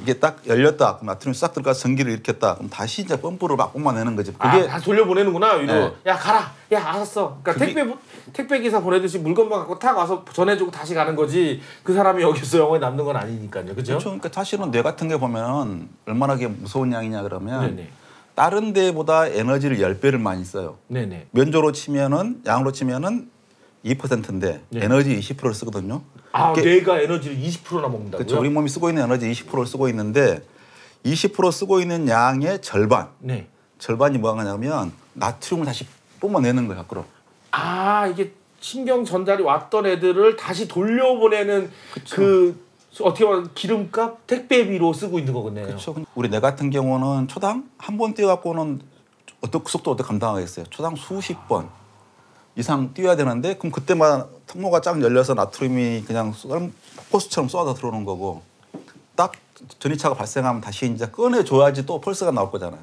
이게 딱 열렸다. 그럼 나트륨이 싹 들어가서 전기를 일으켰다. 그럼 다시 이제 펌프로 막 뿜어내는 거지. 그게 다시 돌려보내는구나 위로. 네. 야 가라. 야 알았어. 그러니까 택배 기사 보내듯이 물건만 갖고 탁 와서 전해주고 다시 가는 거지. 그 사람이 여기서 영원히 남는 건 아니니까요. 그죠? 그렇죠. 그러니까 사실은 뇌 같은 게 보면 얼마나 무서운 양이냐 그러면 네네. 다른 데보다 에너지를 10배를 많이 써요. 네네. 면조로 치면은 양으로 치면은 2%인데 네. 에너지 20%를 쓰거든요. 뇌가 에너지를 20%나 먹는다고요? 그렇죠. 우리 몸이 쓰고 있는 에너지 20%를 쓰고 있는데 20% 쓰고 있는 양의 절반. 네. 절반이 뭐가 하냐면 나트륨을 다시 뿜어내는 거예요, 밖으로. 이게 신경 전달이 왔던 애들을 다시 돌려보내는 그 어떻게 보면 기름값 택배비로 쓰고 있는 거거든요. 그렇죠. 우리 뇌 같은 경우는 초당 한 번 뛰어갖고는 속도 어떻게 감당하겠어요? 초당 수십 번 이상 뛰어야 되는데 그럼 그때마다 통로가 쫙 열려서 나트륨이 그냥 포스처럼 쏟아 들어오는 거고 딱 전이차가 발생하면 다시 이제 꺼내줘야지 또 펄스가 나올 거잖아요.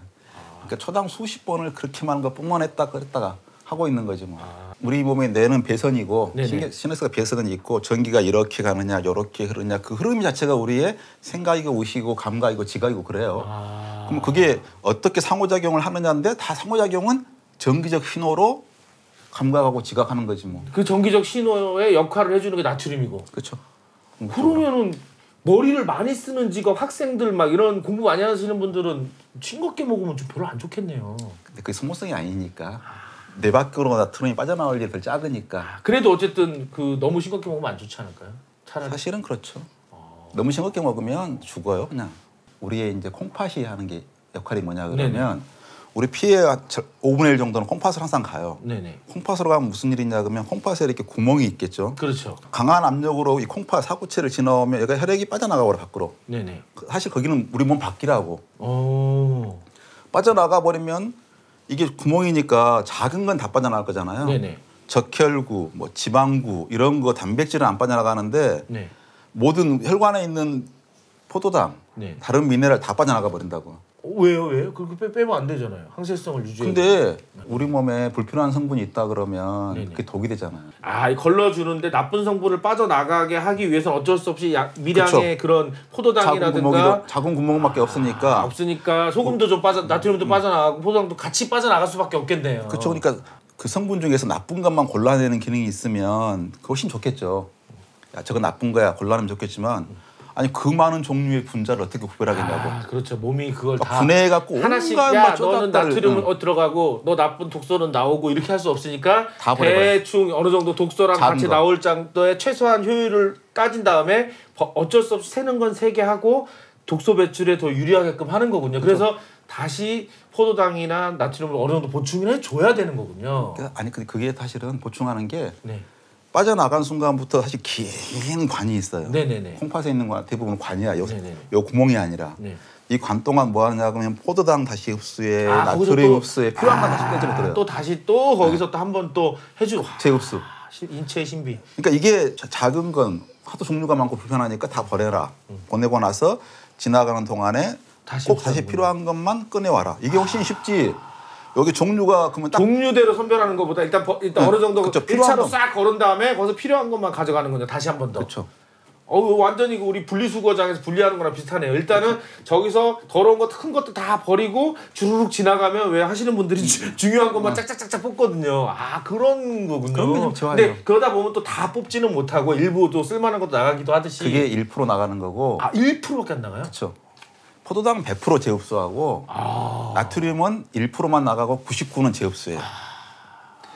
그러니까 초당 수십 번을 그렇게 많은 거 뿜어냈다 그랬다가 하고 있는 거지 뭐. 우리 몸의 뇌는 배선이고 시내스가 배선이 있고 전기가 이렇게 가느냐 이렇게 흐르냐 그 흐름 자체가 우리의 생각이고 의식이고 감각이고 지각이고 그래요. 그럼 그게 어떻게 상호작용을 하느냐인데 다 상호작용은 전기적 신호로 감각하고 지각하는 거지 뭐. 그 전기적 신호의 역할을 해주는 게 나트륨이고. 그렇죠. 그러면은 머리를 많이 쓰는 직업 학생들 막 이런 공부 많이 하시는 분들은 싱겁게 먹으면 좀 별로 안 좋겠네요. 근데 그게 소모성이 아니니까 내 밖으로 나트륨이 빠져나올 일이 별 작으니까. 그래도 어쨌든 그 너무 싱겁게 먹으면 안 좋지 않을까요? 차라리. 사실은 그렇죠. 너무 싱겁게 먹으면 죽어요 그냥. 우리의 이제 콩팥이 하는 게 역할이 뭐냐 그러면 네네. 우리 피의 5분의 1 정도는 콩팥으로 항상 가요. 네네. 콩팥으로 가면 무슨 일이 있냐 그러면 콩팥에 이렇게 구멍이 있겠죠. 그렇죠. 강한 압력으로 이 콩팥 사구체를 지나오면 여기가 혈액이 빠져나가 버려 밖으로. 네네. 사실 거기는 우리 몸 밖이라고. 오. 빠져나가 버리면 이게 구멍이니까 작은 건 다 빠져나갈 거잖아요. 네네. 적혈구, 뭐 지방구 이런 거 단백질은 안 빠져나가는데 네. 모든 혈관에 있는 포도당, 네. 다른 미네랄 다 빠져나가 버린다고. 왜요? 그렇게 빼면 안 되잖아요. 항세성을 유지해. 근데 우리 몸에 불필요한 성분이 있다 그러면 네네. 그게 독이 되잖아요. 이 걸러주는데 나쁜 성분을 빠져나가게 하기 위해서는 어쩔 수 없이 미량의 그런 포도당이라든가 작은 구멍밖에 없으니까. 없으니까 소금도 좀 나트륨도 빠져나가고 포도당도 같이 빠져나갈 수밖에 없겠네요. 그렇죠. 그러니까 그 성분 중에서 나쁜 것만 골라내는 기능이 있으면 그거 훨씬 좋겠죠. 야, 저건 나쁜 거야 골라내면 좋겠지만 아니 그 많은 종류의 분자를 어떻게 구별하겠냐고. 그렇죠. 몸이 그걸 다 분해해갖고 하나씩 온갖 너는 나트륨 들어가고 너 나쁜 독소는 나오고 이렇게 할 수 없으니까 대충 어느 정도 독소랑 같이 나올 정도의 최소한 효율을 따진 다음에 어쩔 수 없이 세는 건 세게 하고 독소 배출에 더 유리하게끔 하는 거군요. 그래서 다시 포도당이나 나트륨을 어느 정도 보충을 해줘야 되는 거군요. 아니 그게 사실은 보충하는 게 네. 빠져나간 순간부터 사실 긴 관이 있어요. 네네네. 콩팥에 있는 건 대부분 관이야. 요 네네네. 구멍이 아니라. 네. 이 관 동안 뭐 하느냐 그러면 포도당 다시 흡수에 나트륨 흡수에 필요한 건 다시 떼들어요. 또 다시 또 거기서 또 한 번 또 해주고. 재흡수. 인체의 신비. 그러니까 이게 작은 건 하도 종류가 많고 불편하니까 다 버려라. 보내고 나서 지나가는 동안에 꼭 다시 필요한 것만 꺼내와라. 이게 훨씬 쉽지. 여기 종류가 그러면 딱 종류대로 선별하는 것보다 일단 어느 정도 그쵸, 1차로 싹 걸은 다음에 거기서 필요한 것만 가져가는 거죠. 다시 한 번 더. 그렇죠. 완전히 우리 분리수거장에서 분리하는 거랑 비슷하네요. 일단은 저기서 더러운 것, 큰 것도 다 버리고 주르륵 지나가면 왜 하시는 분들이 중요한 것만 짝짝짝짝 뽑거든요. 그런 거군요. 그런 게 좋아요. 근데 그러다 보면 또 다 뽑지는 못하고 일부 또 쓸만한 것도 나가기도 하듯이. 그게 1% 나가는 거고. 1%밖에 안 나가요? 그렇죠. 포도당은 100% 재흡수하고 나트륨은 1%만 나가고 99는 재흡수해요.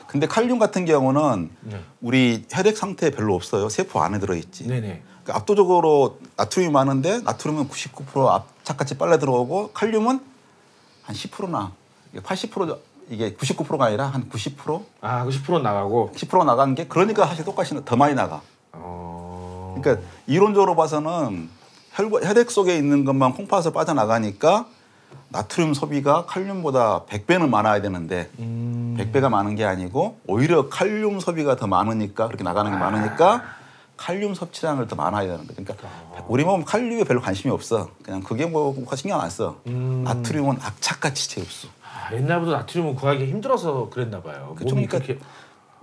근데 칼륨 같은 경우는 우리 혈액 상태에 별로 없어요. 세포 안에 들어있지. 네네. 그러니까 압도적으로 나트륨이 많은데 나트륨은 99% 압착같이 빨려 들어오고 칼륨은 한 10%나 80% 이게 99%가 아니라 한 90%? 90% 나가고 10% 나간 게 그러니까 사실 똑같이 더 많이 나가. 그러니까 이론적으로 봐서는 혈액 속에 있는 것만 콩팥에서 빠져나가니까 나트륨 소비가 칼륨보다 100배는 많아야 되는데 100배가 많은 게 아니고 오히려 칼륨 소비가 더 많으니까 그렇게 나가는 게 많으니까 칼륨 섭취량을 더 많아야 되는 거예요. 그러니까 우리 몸은 칼륨에 별로 관심이 없어. 그냥 그게 뭐 신경 안 써. 나트륨은 악착같이 재흡수. 옛날부터 나트륨은 구하기 힘들어서 그랬나 봐요. 몸이 그러니까 그렇게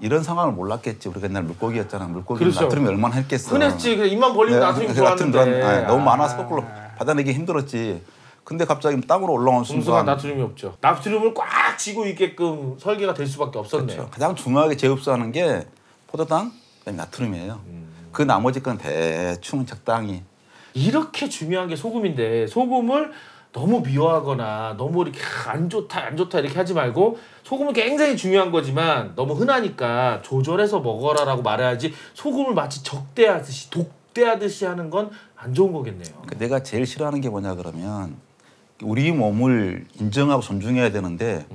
이런 상황을 몰랐겠지. 우리가 옛날 물고기였잖아. 물고기 그렇죠. 나트륨이 얼마나 했겠어. 흔했지. 그냥 입만 벌리면 나트륨 들어왔는데 너무 많아서 거꾸로 받아내기 힘들었지. 근데 갑자기 땅으로 올라온 순간 나트륨이 없죠. 나트륨을 꽉 쥐고 있게끔 설계가 될 수밖에 없었네요. 그렇죠. 가장 중요하게 재흡수하는 게 포도당, 그다음에 나트륨이에요. 그 나머지 건 대충 적당히. 이렇게 중요한 게 소금인데 소금을 너무 미워하거나 너무 이렇게 안 좋다 이렇게 하지 말고 소금은 굉장히 중요한 거지만 너무 흔하니까 조절해서 먹어라라고 말해야지 소금을 마치 적대하듯이 독대하듯이 하는 건 안 좋은 거겠네요. 내가 제일 싫어하는 게 뭐냐 그러면 우리 몸을 인정하고 존중해야 되는데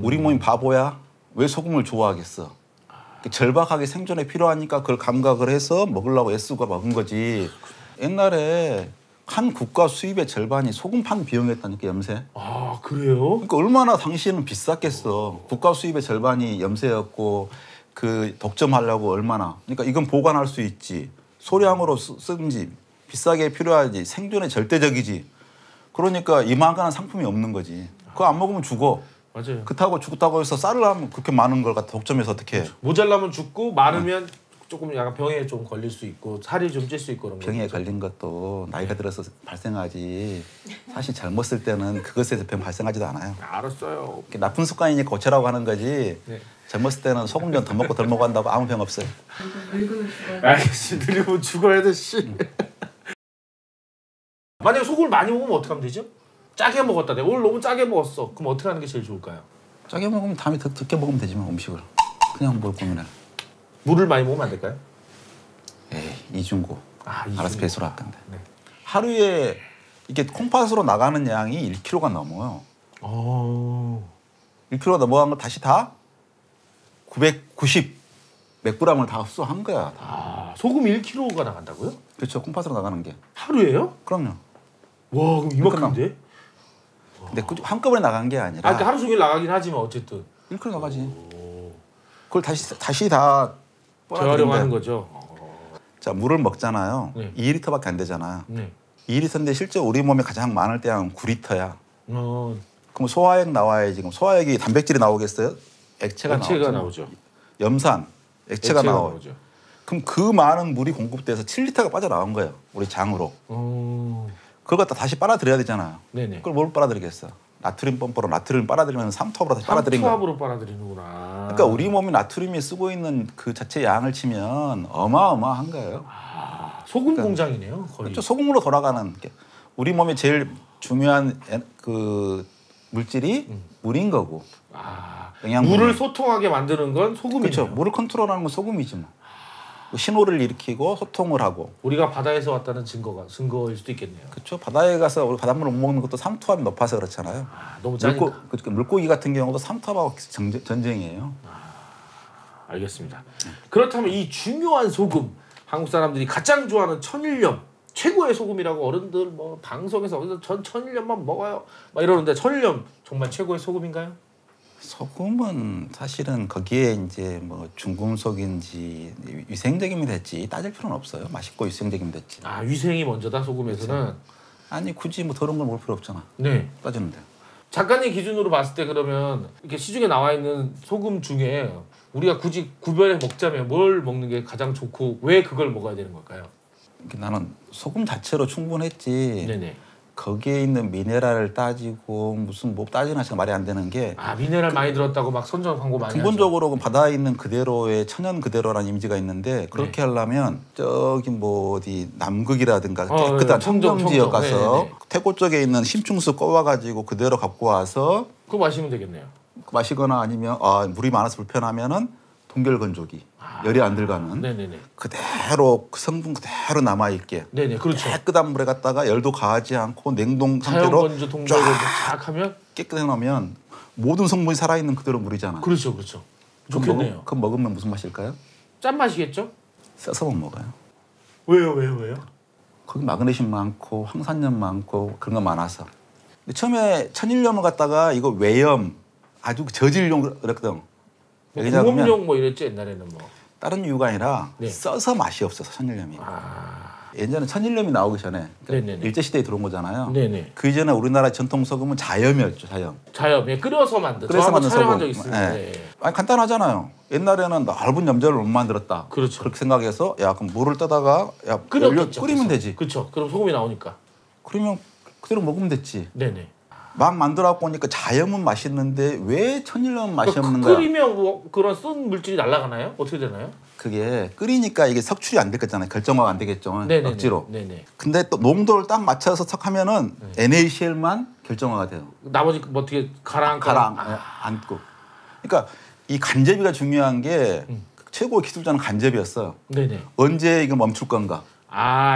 우리 몸이 바보야? 왜 소금을 좋아하겠어? 절박하게 생존에 필요하니까 그걸 감각을 해서 먹으려고 애쓰고 먹은 거지. 옛날에 한 국가 수입의 절반이 소금 판 비용이었다니까 염세. 그래요? 그러니까 얼마나 당시에는 비쌌겠어. 국가 수입의 절반이 염세였고 그 독점하려고 얼마나. 그러니까 이건 보관할 수 있지. 소량으로 쓰든지 비싸게 필요하지. 생존에 절대적이지. 그러니까 이만한 상품이 없는 거지. 그거 안 먹으면 죽어. 맞아요. 그렇다고 죽었다고 해서 쌀을 하면 그렇게 많은 걸 갖다 독점해서 어떻게 해. 모자라면 죽고 많으면 조금 약간 병에 좀 걸릴 수 있고 살이 좀 찔 수 있고 그런 병에 거죠. 걸린 것도 나이가 들어서 발생하지 사실 젊었을 때는 그것에서 병 발생하지도 않아요. 알았어요. 나쁜 습관이니까 고쳐라고 하는 거지. 네. 젊었을 때는 소금 좀 더 먹고 덜 먹어한다고 아무 병 없어요. 늙으면 죽어요. 알겠습니다. 늙으면 죽어야 돼 씨. 만약에 소금을 많이 먹으면 어떻게 하면 되죠? 짜게 먹었다. 내가 오늘 너무 짜게 먹었어. 그럼 어떻게 하는 게 제일 좋을까요? 짜게 먹으면 다음에 더 적게 먹으면 되지만 음식을 그냥 뭘 고민해. 물을 많이 먹으면 안 될까요? 에이 이중고. 이중고. 알아서 배수로 할 건데. 네. 하루에 이게 콩팥으로 나가는 양이 1kg가 넘어요. 1kg 넘어간 거 다시 다 990 몇 g을 다 흡수한 거야. 다. 소금 1kg가 나간다고요? 그렇죠. 콩팥으로 나가는 게. 하루에요? 그럼요. 와 그럼 이만큼인데? 근데 한꺼번에 나간 게 아니라 그러니까 하루 종일 나가긴 하지만 어쨌든 1kg 나가지. 그걸 다시 다 재활용하는 거죠. 자 물을 먹잖아요. 네. 2리터밖에 안 되잖아요. 네. 2리터인데 실제 우리 몸에 가장 많을 때는 9리터야. 그럼 소화액 나와야 지금 소화액이 단백질이 나오겠어요? 액체가 나오죠. 염산 액체가 나와요. 나오죠. 그럼 그 많은 물이 공급돼서 7리터가 빠져나온 거예요. 우리 장으로. 그걸 갖다 다시 빨아들여야 되잖아요. 네네. 그걸 뭘 빨아들이겠어? 나트륨 펌프로 나트륨 빨아들이면 삼투압으로 다시 빨아들인 거야. 삼투압으로 빨아들이는구나. 그러니까 우리 몸이 나트륨이 쓰고 있는 그 자체 양을 치면 어마어마한 거예요. 소금 공장이네요. 거의. 그렇죠. 소금으로 돌아가는 게 우리 몸에 제일 중요한 그 물질이 물인 거고. 물을 소통하게 만드는 건 소금이네요. 그렇죠. 물을 컨트롤하는 건 소금이지 뭐. 신호를 일으키고 소통을 하고. 우리가 바다에서 왔다는 증거일 수도 있겠네요. 그렇죠. 바다에 가서 우리 바닷물을 못 먹는 것도 삼투압이 높아서 그렇잖아요. 너무 짜니까. 물고기 같은 경우도 삼투압하고 전쟁이에요. 알겠습니다. 그렇다면 이 중요한 소금, 한국 사람들이 가장 좋아하는 천일염, 최고의 소금이라고 어른들 뭐 방송에서 전 천일염만 먹어요 막 이러는데 천일염 정말 최고의 소금인가요? 소금은 사실은 거기에 이제 뭐 중금속인지 위생적이면 됐지 따질 필요는 없어요. 맛있고 위생적이면 됐지. 위생이 먼저다 소금에서는. 아니 굳이 뭐 더러운 걸 먹을 필요 없잖아. 네. 따지는데. 작가님 기준으로 봤을 때 그러면 이렇게 시중에 나와 있는 소금 중에 우리가 굳이 구별해 먹자면 뭘 먹는 게 가장 좋고 왜 그걸 먹어야 되는 걸까요? 나는 소금 자체로 충분했지. 네네. 거기에 있는 미네랄을 따지고 무슨 뭐 따지나 제가 말이 안 되는 게 미네랄 많이 들었다고 막 선전 광고 많이 근본적으로 바다에 있는 그대로의 천연 그대로라는 이미지가 있는데 그렇게 하려면 저기 뭐 어디 남극이라든가 깨끗한 청정 지역 가서 태고 쪽에 있는 심층수 꺼와가지고 그대로 갖고 와서 그거 마시면 되겠네요. 마시거나 아니면 물이 많아서 불편하면은 동결 건조기 열이 안 들어가는 네네네. 그대로 그 성분 그대로 남아 있게 네네 그렇죠. 깨끗한 물에 갖다가 열도 가하지 않고 냉동 상태로 자연건조 동결 건조 쫙 하면 깨끗해 놓으면 모든 성분이 살아 있는 그대로 물이잖아요. 그렇죠. 좋겠네요. 그거 먹으면 무슨 맛일까요? 짠 맛이겠죠? 써서 못 먹어요. 왜요? 거기 마그네슘 많고 황산염 많고 그런 거 많아서. 근데 처음에 천일염을 갖다가 이거 외염 아주 저질용 그랬거든. 공업용 뭐 이랬지 옛날에는 뭐. 다른 이유가 아니라 써서 맛이 없어서 천일염이. 예전에 천일염이 나오기 전에 일제 시대에 들어온 거잖아요. 네네. 그 이전에 우리나라 전통 소금은 자염이었죠. 자염. 끓여서 만든. 끓여서 만든 소금. 적 있습니다. 아니 간단하잖아요. 옛날에는 넓은 염전을 못 만들었다. 그렇죠. 그렇게 생각해서 그럼 물을 떠다가 끓이면 되지. 그렇죠. 그럼 소금이 나오니까. 그러면 그대로 먹으면 됐지. 네네. 막 만들어 보니까 자염은 맛있는데 왜 천일염은 맛이 없는 거야? 끓이면 뭐 그런 쓴 물질이 날아가나요? 어떻게 되나요? 그게 끓이니까 이게 석출이 안 됐겠잖아요. 결정화가 안 되겠죠. 억지로. 네네. 근데 또 농도를 딱 맞춰서 척하면은 NaCl만 결정화가 돼요. 나머지 뭐 어떻게 가라앉고. 그러니까 이 간접이가 중요한 게 최고의 기술자는 간접이었어요. 네네. 언제 이거 멈출 건가?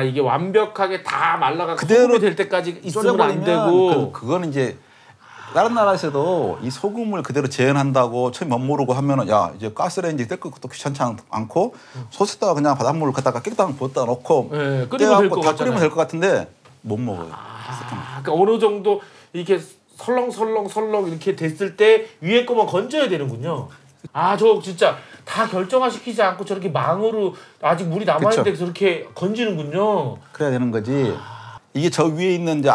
이게 완벽하게 다 말라가 그대로 될 때까지 있으면 안 되고 그거는 이제 다른 나라에서도 이 소금을 그대로 재현한다고 처음 못 모르고 하면은 이제 가스레인지 뗄 것도 귀찮지 않고 솥에다가 그냥 바닷물을 갖다가 깨끗하게 부었다 놓고 끓이면 될 것 같은데 못 먹어요. 그러니까 어느 정도 이렇게 설렁설렁 이렇게 됐을 때 위에 거만 건져야 되는군요. 저 진짜 다 결정화시키지 않고 저렇게 망으로 아직 물이 남아있는데 저렇게 건지는군요. 그래야 되는 거지. 이게 저 위에 있는 이제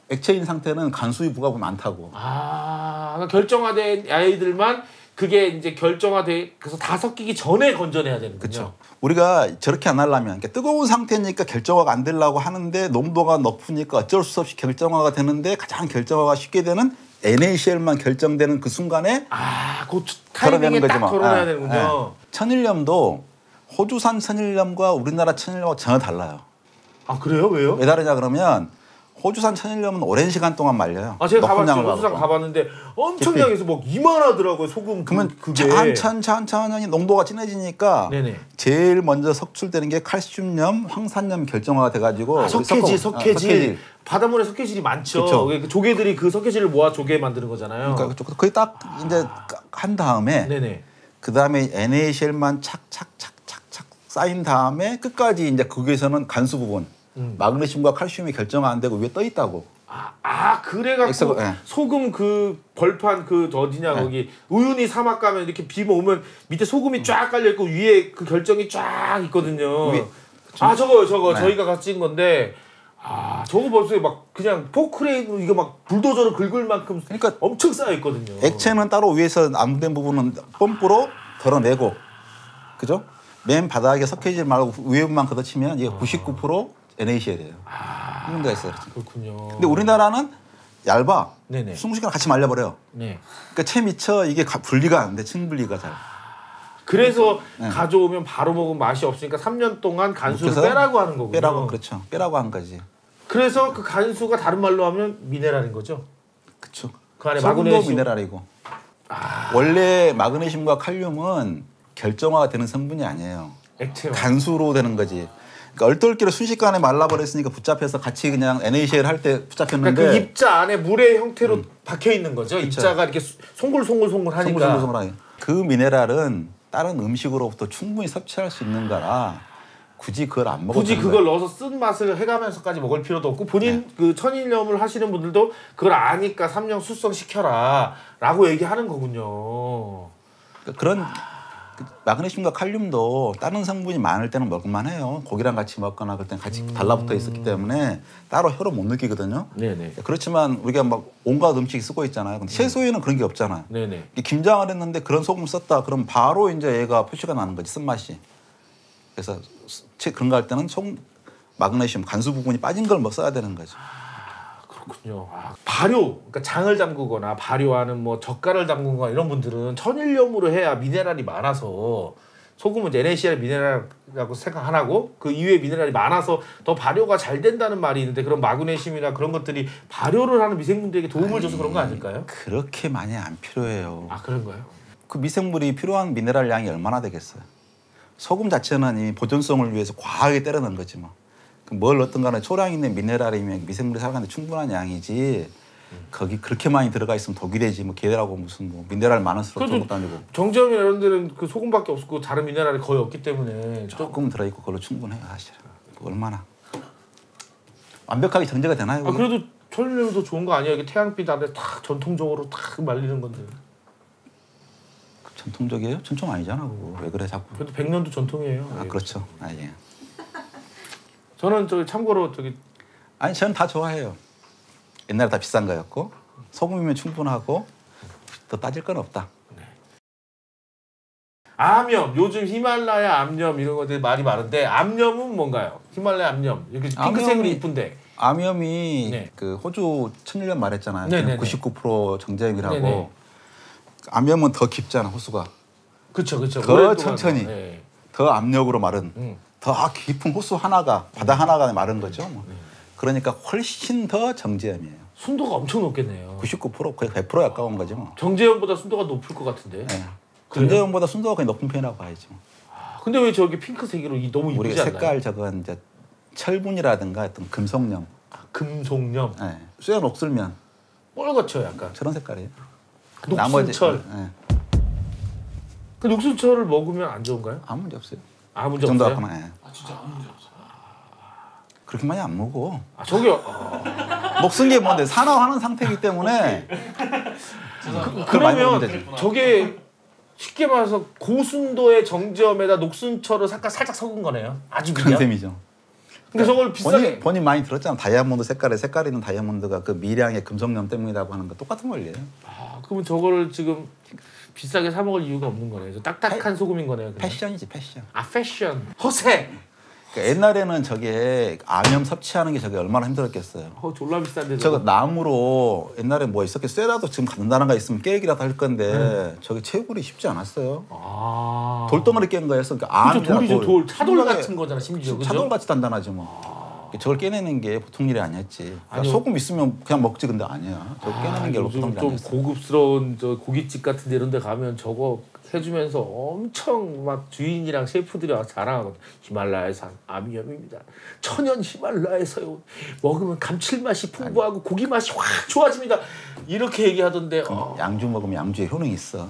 액체인 상태는 간수유 부가가 많다고. 그러니까 결정화된 아이들만 그게 이제 결정화돼 그래서 다 섞이기 전에 건져내야 되는군요. 그렇죠. 우리가 저렇게 안 하려면 그러니까 뜨거운 상태니까 결정화가 안 되려고 하는데 농도가 높으니까 어쩔 수 없이 결정화가 되는데 가장 결정화가 쉽게 되는 NaCl만 결정되는 그 순간에 그 타이밍에 딱 덜어내야 되는군요. 천일염도 호주산 천일염과 우리나라 천일염과 전혀 달라요. 아 그래요? 왜요? 왜 다르냐 그러면 호주산 천일염은 오랜 시간 동안 말려요. 제가 높은 가봤죠. 양을 호주산 가고. 가봤는데 엄청 양에서 막 이만하더라고요. 소금 그러면 그게. 천천히 농도가 진해지니까 네네. 제일 먼저 석출되는 게 칼슘염, 황산염 결정화가 돼가지고 석회질. 바닷물에 석회질이 많죠. 그쵸. 조개들이 그 석회질을 모아 조개 만드는 거잖아요. 그러니까 거의 딱 이제 한 다음에 네네. 그 다음에 NaCl만 착착착착착 쌓인 다음에 끝까지 이제 거기에서는 간수 부분 마그네슘과 칼슘이 결정화 안 되고 위에 떠 있다고. 그래갖고 네. 소금 그 벌판 그 어디냐 거기 우유니 사막 가면 이렇게 비 오면 밑에 소금이 쫙 깔려 있고 위에 그 결정이 쫙 있거든요. 저거요. 네. 저희가 같이 찍은 건데 저거 벌써 막 그냥 포크레인으로 이거 막 불도저로 긁을 만큼 그러니까 엄청 쌓여 있거든요. 액체는 따로 위에서 암된 부분은 펌프로 덜어내고, 그죠? 맨 바닥에 석회질 말고 위에만 걷어치면 이게 99% NaCl이에요. 이 문제가 있어요. 그렇군요. 근데 우리나라는 얇아. 네네. 20시간 같이 말려버려요. 네. 그러니까 채 미쳐 이게 분리가 안 돼. 층분리가 잘. 그래서 가져오면 바로 먹으면 맛이 없으니까 3년 동안 간수를 그래서 빼라고 하는 거군요. 빼라고, 그렇죠. 빼라고 한 거지. 그래서 그 간수가 다른 말로 하면 미네랄인 거죠. 그렇죠. 그 안에 소금도 마그네슘 미네랄이고. 원래 마그네슘과 칼륨은 결정화가 되는 성분이 아니에요. 액체로. 간수로 되는 거지. 그러니까 얼떨결에 순식간에 말라버렸으니까 붙잡혀서 같이 그냥 NaCl 할 때 붙잡혔는데. 그러니까 그 입자 안에 물의 형태로 박혀 있는 거죠. 그쵸. 입자가 이렇게 송글송글 하니까. 송글송글하게. 그 미네랄은 다른 음식으로부터 충분히 섭취할 수 있는 거라 굳이 그걸 안 먹어도 굳이 그걸 넣어서 쓴 맛을 해가면서까지 먹을 필요도 없고 본인 그 천일염을 하시는 분들도 그걸 아니까 3년 숙성시켜라 라고 얘기하는 거군요. 그런 마그네슘과 칼륨도 다른 성분이 많을 때는 먹을만 해요. 고기랑 같이 먹거나 그럴 때는 같이 달라붙어 있었기 때문에 따로 혀로 못 느끼거든요. 네네. 그렇지만 우리가 막 온갖 음식 쓰고 있잖아요. 근데 채소에는 그런 게 없잖아요. 네네. 김장을 했는데 그런 소금 썼다. 그럼 바로 이제 얘가 표시가 나는 거지, 쓴맛이. 그래서 그런 거 할 때는 마그네슘 간수 부분이 빠진 걸 뭐 써야 되는 거죠. 그렇군요. 발효, 그러니까 장을 담그거나 발효하는 뭐 젓갈을 담그거나 이런 분들은 천일염으로 해야 미네랄이 많아서 소금은 이제 NaCl 미네랄이라고 생각 안 하고 그 이외에 미네랄이 많아서 더 발효가 잘 된다는 말이 있는데 그런 마그네슘이나 그런 것들이 발효를 하는 미생물들에게 도움을 줘서 그런 거 아닐까요? 그렇게 많이 안 필요해요. 그런가요? 그 미생물이 필요한 미네랄 양이 얼마나 되겠어요? 소금 자체는 이 보존성을 위해서 과하게 때려 넣은 거지 뭐. 뭘 넣든 간에 초량 있는 미네랄이면 미생물이 살아가는데 충분한 양이지 거기 그렇게 많이 들어가 있으면 독이 되지 뭐 걔들하고 무슨 뭐 미네랄 많을수록 좋은 것도 아니고. 정지영이나 이런 데는 그 소금밖에 없고 다른 미네랄이 거의 없기 때문에 조금 들어있고 그걸로 충분해요 사실. 얼마나 완벽하게 정제가 되나요? 그래도 천일염이 더 좋은 거 아니야? 이게 태양빛 안에 탁 전통적으로 탁 말리는 건데. 전통적이에요? 전통 아니잖아 그거. 왜 그래 자꾸. 그래도 100년도 전통이에요. 그렇죠. 예. 저는 참고로 아니 저는 다 좋아해요. 옛날에 다 비싼 거였고 소금이면 충분하고 더 따질 건 없다. 암염, 요즘 히말라야 암염 이런 것들 말이 많은데 암염은 뭔가요? 히말라야 암염 이렇게 핑크색으로 이쁜데. 암염이 그 호주 천일염 말했잖아요. 99% 정제염이라고. 네네. 암염은 더 깊잖아 호수가. 그렇죠. 더 천천히, 더 압력으로 마른. 더 깊은 호수 하나가 바다 하나가 마른 거죠. 뭐. 그러니까 훨씬 더 정제염이에요. 순도가 엄청 높겠네요. 99% 거의 100%에 가까운 거죠. 뭐. 정제염보다 순도가 높을 것 같은데. 네. 정제염보다 순도가 거의 높은 편이라고 봐야죠. 근데 왜 저기 핑크색으로 너무 이쁘지 우리가 않나요? 색깔 저건 이제 철분이라든가 어떤 금속염. 금속염. 네. 쇠 녹슬면 뻘겋죠 약간. 저런 색깔이에요. 녹순철. 네. 그 녹순철을 먹으면 안 좋은가요? 아무 문제 없어요. 아무 문제 없어요? 네. 진짜 아무 문제 없어요. 그렇게 많이 안 먹어. 저기요. 녹슨 게 뭔데 산화하는 상태이기 때문에. 그러면 저게 쉽게 말해서 고순도의 정제염에다 녹순철을 살짝 섞은 거네요. 아주 그런 셈이죠. 근데 저걸 비싸게 본인 많이 들었잖아. 다이아몬드 색깔 있는 다이아몬드가 그 미량의 금속염 때문이라고 하는 거 똑같은 원리예요. 아, 그러면 저거를 지금 비싸게 사 먹을 이유가 없는 거네요. 저 딱딱한 소금인 거네요. 그냥. 패션이지 패션. 아 패션. 허세. 그러니까 옛날에는 저게 암염 섭취하는 게 저게 얼마나 힘들었겠어요. 졸라 비싼데 저거 나무로 옛날에 뭐 있었겠어요. 쇠라도 지금 갖는다는 거 있으면 깨기라도 할 건데 저게 채굴이 쉽지 않았어요. 아. 돌덩어리 깬 거였어. 그러니까 그죠, 돌이죠. 돌. 차돌 같은 거잖아 심지어. 그죠? 차돌같이 단단하지 뭐. 저걸 깨내는 게 보통 일이 아니었지. 그러니까 아니요. 소금 있으면 그냥 먹지 근데 아니야. 저거 깨내는 게 보통 일이 좀 아니었어. 고급스러운 저 고깃집 같은 데 이런 데 가면 저거 해주면서 엄청 막 주인이랑 셰프들이 와서 자랑하거든. 히말라야산 아미염입니다. 천연 히말라야에서요. 먹으면 감칠맛이 풍부하고 고기 맛이 확 좋아집니다. 이렇게 얘기하던데. 양주 먹으면 양주에 효능이 있어.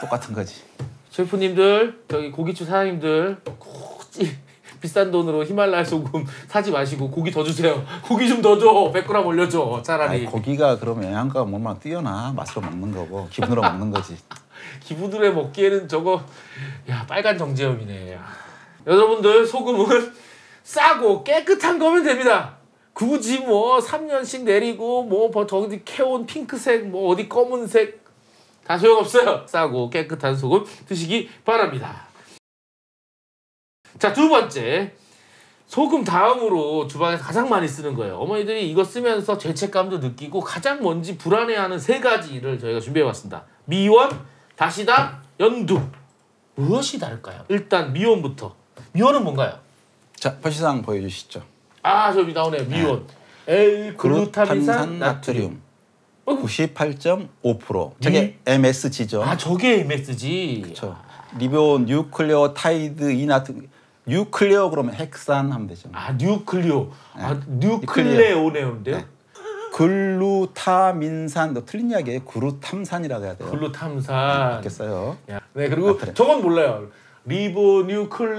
똑같은 거지. 셰프님들, 저기 고깃집 사장님들 굳이 비싼 돈으로 히말라야 소금 사지 마시고 고기 더 주세요. 고기 좀 더 줘. 100g 올려줘. 차라리. 아니, 고기가 그러면 영양가가 얼마나 뛰어나. 맛으로 먹는 거고 기분으로 먹는 거지. 기분으로 먹기에는 저거 야 빨간 정제염이네. 야. 여러분들 소금은 싸고 깨끗한 거면 됩니다. 굳이 뭐 3년씩 내리고 뭐 저기 캐온 핑크색 뭐 어디 검은색 다 소용없어요. 싸고 깨끗한 소금 드시기 바랍니다. 자, 두 번째. 소금 다음으로 주방에서 가장 많이 쓰는 거예요. 어머니들이 이거 쓰면서 죄책감도 느끼고 가장 뭔지 불안해하는 세 가지를 저희가 준비해봤습니다. 미원, 다시다, 연두. 무엇이 다를까요? 일단 미원부터. 미원은 뭔가요? 자, 표시상 보여주시죠. 아, 저기 나오네요. 미원. L-글루타민산 나트륨. 98.5%. 저게 MSG죠. 아, 저게 MSG. 그렇죠. 리보 뉴클레오타이드 이나트 뉴클레오 그러면 헥산 하면 되죠. 아, 뉴클리오. 아, 뉴클레오네온데요. 네. 글루타민산 너 틀린 이야기예요. 글루탐산이라고 해야 돼요. 글루탐산. 알겠어요. 네, 그리고 저건 몰라요.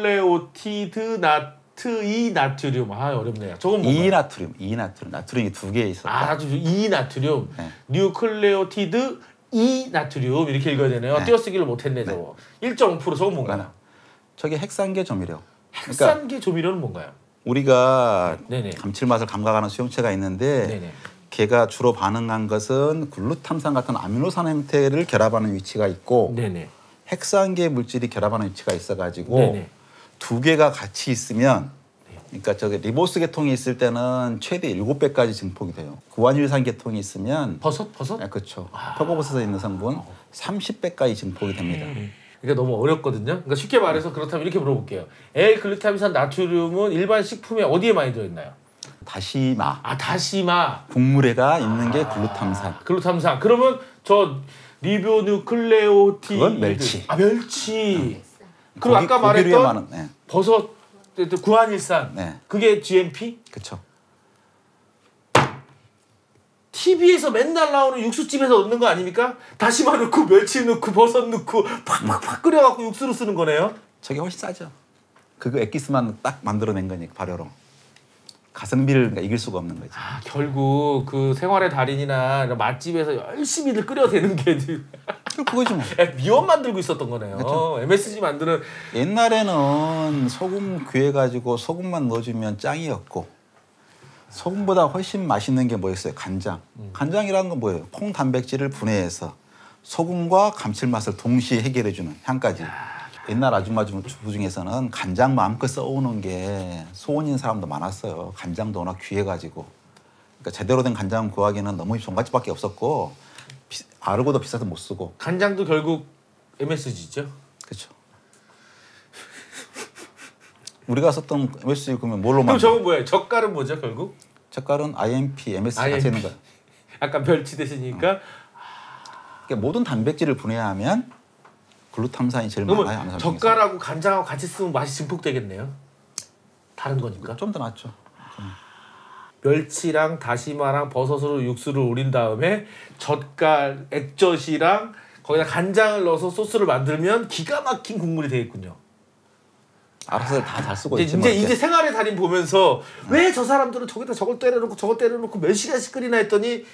리보뉴클레오티드 이나트륨. 아, 어렵네요. 저건 뭔가요? 이나트륨. 나트륨이 두 개 있어요. 아, 이나트륨. 네. 뉴클레오티드 이나트륨 이렇게 읽어야 되네요. 네. 띄어쓰기를 못했네 저거. 1.5% 저건 뭔가요? 저게 핵산계 조미료. 핵산계 조미료는 뭔가요? 우리가 네네. 감칠맛을 감각하는 수용체가 있는데 네네. 걔가 주로 반응한 것은 글루탐산 같은 아미노산 형태를 결합하는 위치가 있고 네네. 핵산계 물질이 결합하는 위치가 있어가지고 네네. 두 개가 같이 있으면 그러니까 저기 리보스 계통이 있을 때는 최대 7배까지 증폭이 돼요. 구안일산 계통이 있으면 버섯? 네, 그렇죠. 표고버섯에 있는 성분 30배까지 증폭이 됩니다. 그러니까 너무 어렵거든요. 그러니까 쉽게 말해서 그렇다면 이렇게 물어볼게요. L-글루타민산 나트륨은 일반 식품에 어디에 많이 들어있나요? 다시마. 아, 다시마. 국물에가 있는 게 글루탐산. 글루탐산. 그러면 저 리보뉴클레오티드. 그건 멸치. 아, 멸치. 그리고 아까 말했던 많은, 네. 버섯, 구안일산. 네. 그게 GMP? 그렇죠. TV에서 맨날 나오는 육수집에서 얻는 거 아닙니까? 다시마 넣고 멸치 넣고 버섯 넣고 팍팍팍 끓여갖고 육수로 쓰는 거네요. 저게 훨씬 싸죠. 그거 엑기스만 딱 만들어낸 거니까 발효로. 가성비를 이길 수가 없는 거지. 아, 결국 그 생활의 달인이나 이런 맛집에서 열심히들 끓여대는 게 그거지 뭐. 미원 만들고 있었던 거네요. 그렇죠. MSG 만드는. 옛날에는 소금 구해가지고 소금만 넣어주면 짱이었고 소금보다 훨씬 맛있는 게 뭐였어요? 간장. 간장이라는 건 뭐예요? 콩 단백질을 분해해서 소금과 감칠맛을 동시에 해결해주는 향까지. 옛날 아줌마 주부 중에서는 간장 마음껏 써오는 게 소원인 사람도 많았어요. 간장도 워낙 귀해가지고. 그러니까 제대로 된 간장 구하기는 너무 종갓집밖에 없었고 아르고도 비싸서 못 쓰고. 간장도 결국 MSG죠. 그렇죠. 우리가 썼던 MSG 그러면 뭘로 그럼 만들어? 저건 뭐예요? 젓갈은 뭐죠 결국? 젓갈은 IMP, MSG 같이 있는 거예요. 아까 멸치 대신이니까. 그러니까 모든 단백질을 분해하면 글루탐산이 제일 많아요. 그러면 젓갈하고 간장하고 같이 쓰면 맛이 증폭되겠네요. 다른 거니까. 좀 더 낫죠. 멸치랑 다시마랑 버섯으로 육수를 우린 다음에 젓갈, 액젓이랑 거기다 간장을 넣어서 소스를 만들면 기가 막힌 국물이 되겠군요. 알아서 다 잘 쓰고 있지. 이제 생활의 달인 보면서 왜 저 사람들은 저기다 저걸 때려놓고 저걸 때려놓고 몇 시간씩 끓이나 했더니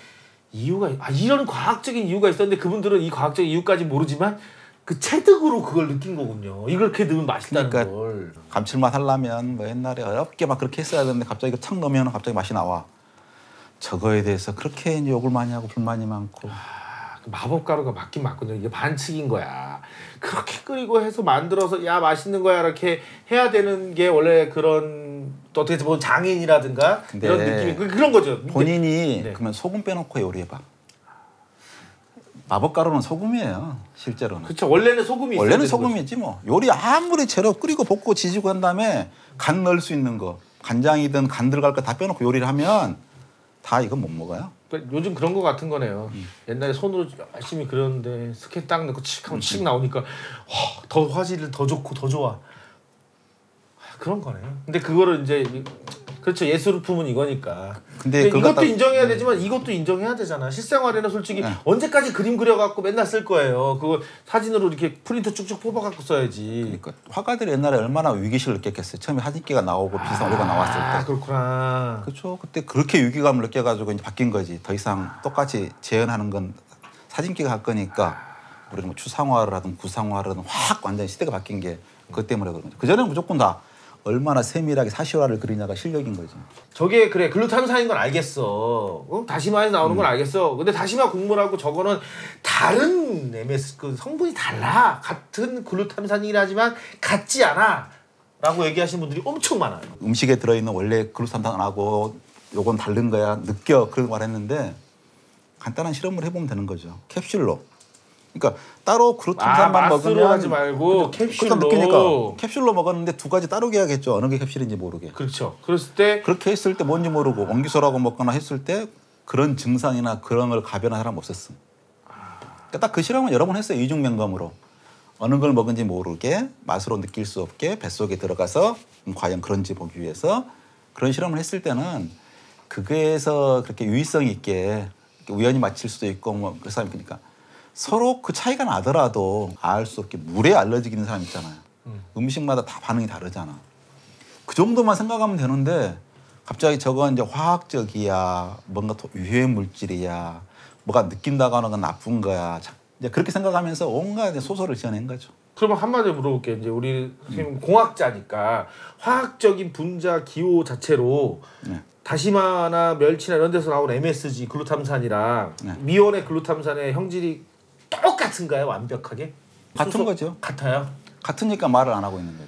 이유가 이런 과학적인 이유가 있었는데 그분들은 이 과학적인 이유까지 모르지만 그 체득으로 그걸 느낀 거군요. 이렇게 넣으면 맛있다는 그러니까 걸. 감칠맛 하려면 뭐 옛날에 어렵게 막 그렇게 했어야 되는데 갑자기 이거 착 넣으면 갑자기 맛이 나와. 저거에 대해서 그렇게 이제 욕을 많이 하고 불만이 많고. 마법 가루가 맞긴 맞거든요. 이게 반칙인 거야. 그렇게 끓이고 해서 만들어서 야 맛있는 거야 이렇게 해야 되는 게 원래 그런 또 어떻게 보면 장인이라든가 이런 느낌이 그런 거죠. 본인이 네. 그러면 소금 빼놓고 요리해봐. 마법 가루는 소금이에요. 실제로는. 그렇죠. 원래는 소금이 있어야 원래는 되는 소금이지 뭐. 요리 아무리 재료 끓이고 볶고 지지고 한 다음에 간 넣을 수 있는 거, 간장이든 간 들어갈 거 다 빼놓고 요리를 하면 다 이건 못 먹어요. 그러니까 요즘 그런 거 같은 거네요. 옛날에 손으로 열심히 그렸는데 스케 딱 넣고 칙 하면 칙 나오니까 더 화질을 더 좋고 더 좋아. 그런 거네요. 근데 그거를 이제 그렇죠. 예술품은 이거니까. 근데 이것도 인정해야 되지만 이것도 인정해야 되잖아. 실생활에는 솔직히 언제까지 그림 그려갖고 맨날 쓸 거예요. 그거 사진으로 이렇게 프린트 쭉쭉 뽑아갖고 써야지. 그러니까 화가들이 옛날에 얼마나 위기심을 느꼈겠어요. 처음에 사진기가 나오고 비싼 오류가 나왔을 때. 그렇구나. 그렇죠. 그때 그렇게 위기감을 느껴가지고 이제 바뀐 거지. 더 이상 똑같이 재현하는 건 사진기가 할 거니까 우리는 뭐 추상화를 하든 구상화를 하든 확 완전히 시대가 바뀐 게 그것 때문에 그런 거죠. 그전에는 무조건 다 얼마나 세밀하게 사실화를 그리냐가 실력인 거지. 저게 그래 글루탐산인 건 알겠어. 다시마에서 나오는 건 알겠어. 근데 다시마 곡물하고 저거는 다른 MS 그 성분이 달라. 같은 글루탐산이라지만 같지 않아. 라고 얘기하시는 분들이 엄청 많아요. 음식에 들어있는 원래 글루탐산하고 요건 다른 거야. 느껴. 그런 말했는데 간단한 실험을 해보면 되는 거죠. 캡슐로. 그러니까 따로 글루탐산만 먹으면 하지 말고 캡슐로 느끼니까 캡슐로 먹었는데 두 가지 따로 해야겠죠. 어느 게 캡슐인지 모르게. 그렇죠. 그랬을 때 그렇게 했을 때 뭔지 모르고 옹기소라고 먹거나 했을 때 그런 증상이나 그런 걸 가변한 사람 없었음. 그러니까 딱 그 실험은 여러 번 했어요. 이중면검으로. 어느 걸 먹은지 모르게 맛으로 느낄 수 없게 뱃속에 들어가서 과연 그런지 보기 위해서 그런 실험을 했을 때는 그거에서 그렇게 유의성 있게 우연히 맞힐 수도 있고 뭐 그 사람이 그러니까 서로 그 차이가 나더라도 알 수 없게 물에 알러지 있는 사람 있잖아요. 음식마다 다 반응이 다르잖아. 그 정도만 생각하면 되는데 갑자기 저건 이제 화학적이야, 뭔가 유해 물질이야, 뭐가 느낀다고 하는 건 나쁜 거야. 이제 그렇게 생각하면서 온갖 소설을 지어낸 거죠. 그러면 한마디로 물어볼게요. 이제 우리 선생님 공학자니까 화학적인 분자 기호 자체로 다시마나 멸치나 이런 데서 나온 MSG 글루탐산이랑 미온의 글루탐산의 형질이 똑같은가요? 완벽하게? 같은 거죠. 같아요? 같으니까 말을 안 하고 있는 거죠.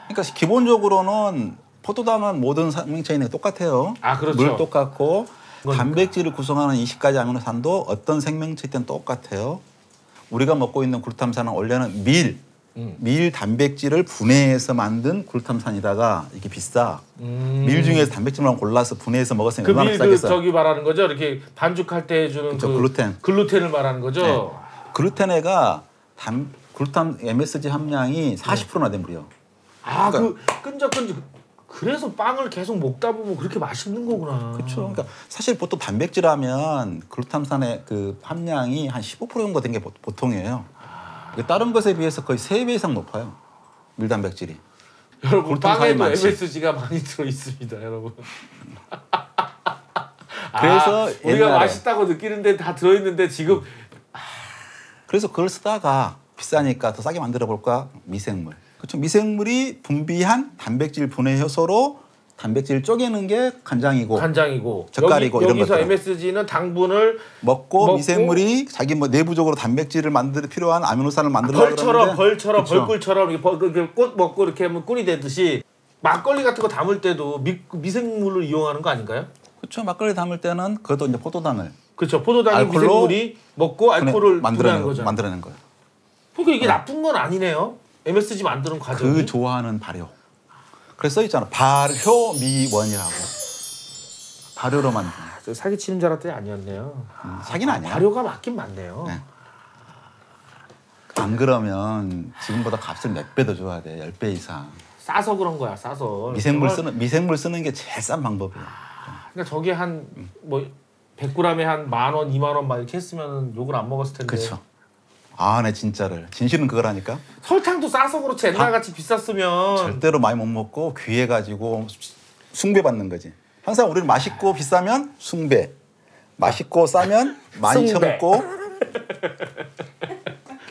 그러니까 기본적으로는 포도당은 모든 생명체인에 똑같아요. 아, 그렇죠. 물 똑같고 그러니까. 단백질을 구성하는 20가지 아미노산도 어떤 생명체든 똑같아요. 우리가 먹고 있는 글루탐산은 원래는 밀 단백질을 분해해서 만든 글루탐산이다가 이게 비싸. 밀 중에서 단백질만 골라서 분해해서 먹었으면 얼마나 비싸겠어. 저기 말하는 거죠? 이렇게 반죽할 때 해주는 그 글루텐을 말하는 거죠? 네. 글루텐에가 글루탐 MSG 함량이 40%나 된 물이요. 아, 그러니까, 그 끈적끈적. 그래서 빵을 계속 먹다 보면 그렇게 맛있는 거구나. 그렇죠. 그러니까 사실 보통 단백질하면 글루탐산의 그 함량이 한 15% 정도 된 게 보통이에요. 다른 것에 비해서 거의 3배 이상 높아요. 밀 단백질이. 여러분 빵에도 MSG가 많이 들어 있습니다, 여러분. 그래서 우리가 맛있다고 느끼는데 다 들어 있는데 지금 그래서 그걸 쓰다가 비싸니까 더 싸게 만들어 볼까? 미생물. 그렇죠. 미생물이 분비한 단백질 분해 효소로 단백질 쪼개는 게 간장이고 젓갈이고 이런 여기서 것들. MSG는 당분을 먹고 미생물이 자기 뭐 내부적으로 단백질을 만들 필요한 아미노산을 만들려고 벌꿀처럼 이렇게 꽃 먹고 이렇게 하면 꿀이 되듯이 막걸리 같은 거 담을 때도 미생물을 이용하는 거 아닌가요? 그렇죠. 막걸리 담을 때는 그것도 이제 포도당을 그렇죠. 포도당이 미생물이 먹고 알코올을 만들어낸 거죠. 그러니까 이게 나쁜 건 아니네요. MSG 만드는 과정이. 그 좋아하는 발효. 그래서 있잖아. 발효미원이라고. 발효로 만든. 사기치는 줄 알았더니 아니었네요. 사기는 아니야. 발효가 맞긴 맞네요. 네. 안 그러면 지금보다 값을 몇 배 더 줘야 돼. 10배 이상. 싸서 그런 거야. 싸서. 미생물 쓰는 게 제일 싼 방법이에요. 그러니까 저게 한 뭐 100g에 한 10,000원, 20,000원 막 이렇게 했으면 욕을 안 먹었을 텐데. 그렇죠. 아, 네 진짜를. 진실은 그거라니까. 설탕도 싸서 그렇지 옛날같이 비쌌으면 절대로 많이 못 먹고 귀해가지고 숭배받는 거지. 항상 우리는 맛있고 비싸면 숭배, 맛있고 싸면 많이 쳐먹고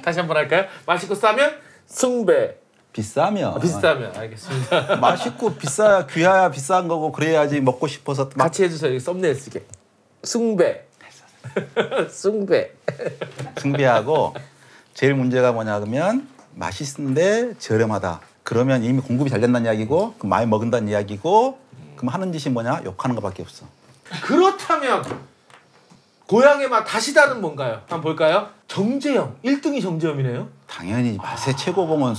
다시 한번 할까요? 맛있고 싸면 숭배. 비싸면. 비싸면 알겠습니다. 맛있고 비싸야 귀하야 비싼 거고 그래야지 먹고 싶어서 막 같이 해주세요. 여기 썸네일 쓰게. 숭배. 숭배. 승비하고 제일 문제가 뭐냐 그러면 맛있는데 저렴하다. 그러면 이미 공급이 잘 된다는 이야기고 그럼 많이 먹는다는 이야기고 그럼 하는 짓이 뭐냐? 욕하는 것밖에 없어. 그렇다면 고향의 맛 다시다는 뭔가요? 한번 볼까요? 정재영. 1등이 정재영이네요. 당연히 맛의 최고봉은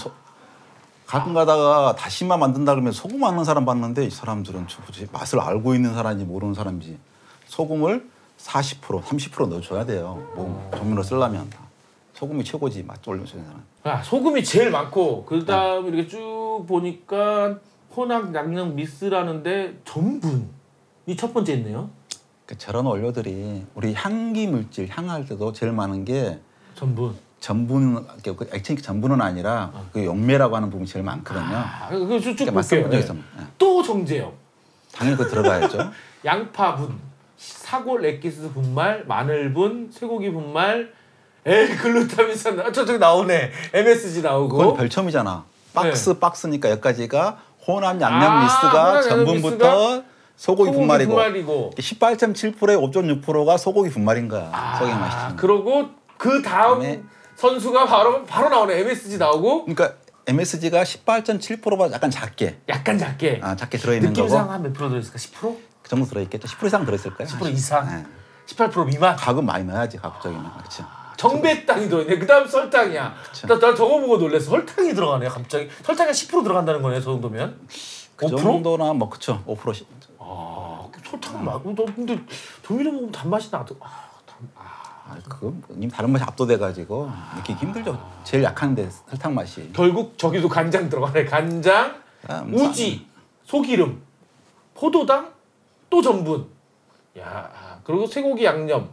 가끔 가다가 다시마 만든다 그러면 소금 하는 사람 봤는데 이 사람들은 도대체 맛을 알고 있는 사람인지 모르는 사람인지 소금을 40%, 30% 넣어줘야 돼요. 뭐 조미료 쓰려면 소금이 최고지 맛 올려주는 사람. 소금이 제일 많고 그다음 이렇게 쭉 보니까 혼합 양념 미스라는데 전분이 첫 번째 있네요. 그러니까 저런 원료들이 우리 향기 물질 향할 때도 제일 많은 게 전분, 액체니까 전분은 아니라 그 용매라고 하는 부분이 제일 많거든요. 그거 쭉 그러니까 볼게요. 네. 또 정제염. 당연히 그거 들어가야죠. 양파분, 사골 엑기스 분말, 마늘분, 쇠고기 분말, L글루타민산. 저기 나오네. MSG 나오고. 그건 별첨이잖아. 박스니까 여기까지가 혼합 양념 미스가 혼합 양념 전분부터 미스가 소고기 분말이고 18.7%에 5.6%가 소고기 분말인 거야. 소고기 맛있지. 그러고 그 다음 선수가 바로 나오네. MSG 나오고. 그러니까 MSG가 18.7%보다 약간 작게. 작게 들어있는 거고. 느낌상 한 몇 프로 들어있을까? 10%? 그 정도 들어있겠죠. 10% 이상 들어있을 거예요. 10% 이상? 네. 18% 미만? 가급 많이 넣어야지 가급적이면. 그렇죠. 정배땅이 들어있네. 그 다음 설탕이야. 나 저거 보고 놀랐어. 설탕이 들어가네 갑자기. 설탕이 10% 들어간다는 거네. 저 정도면. 그 5%? 정도나 뭐 그쵸. 5%. 설탕 말고 너 근데 조미료 먹으면 단맛이 나도. 그거 님 다른 맛이 압도돼가지고 느끼기 힘들죠. 제일 약한데 설탕 맛이. 결국 저기도 간장 들어가네. 간장, 우지, 소기름, 포도당, 또 전분. 그리고 쇠고기 양념.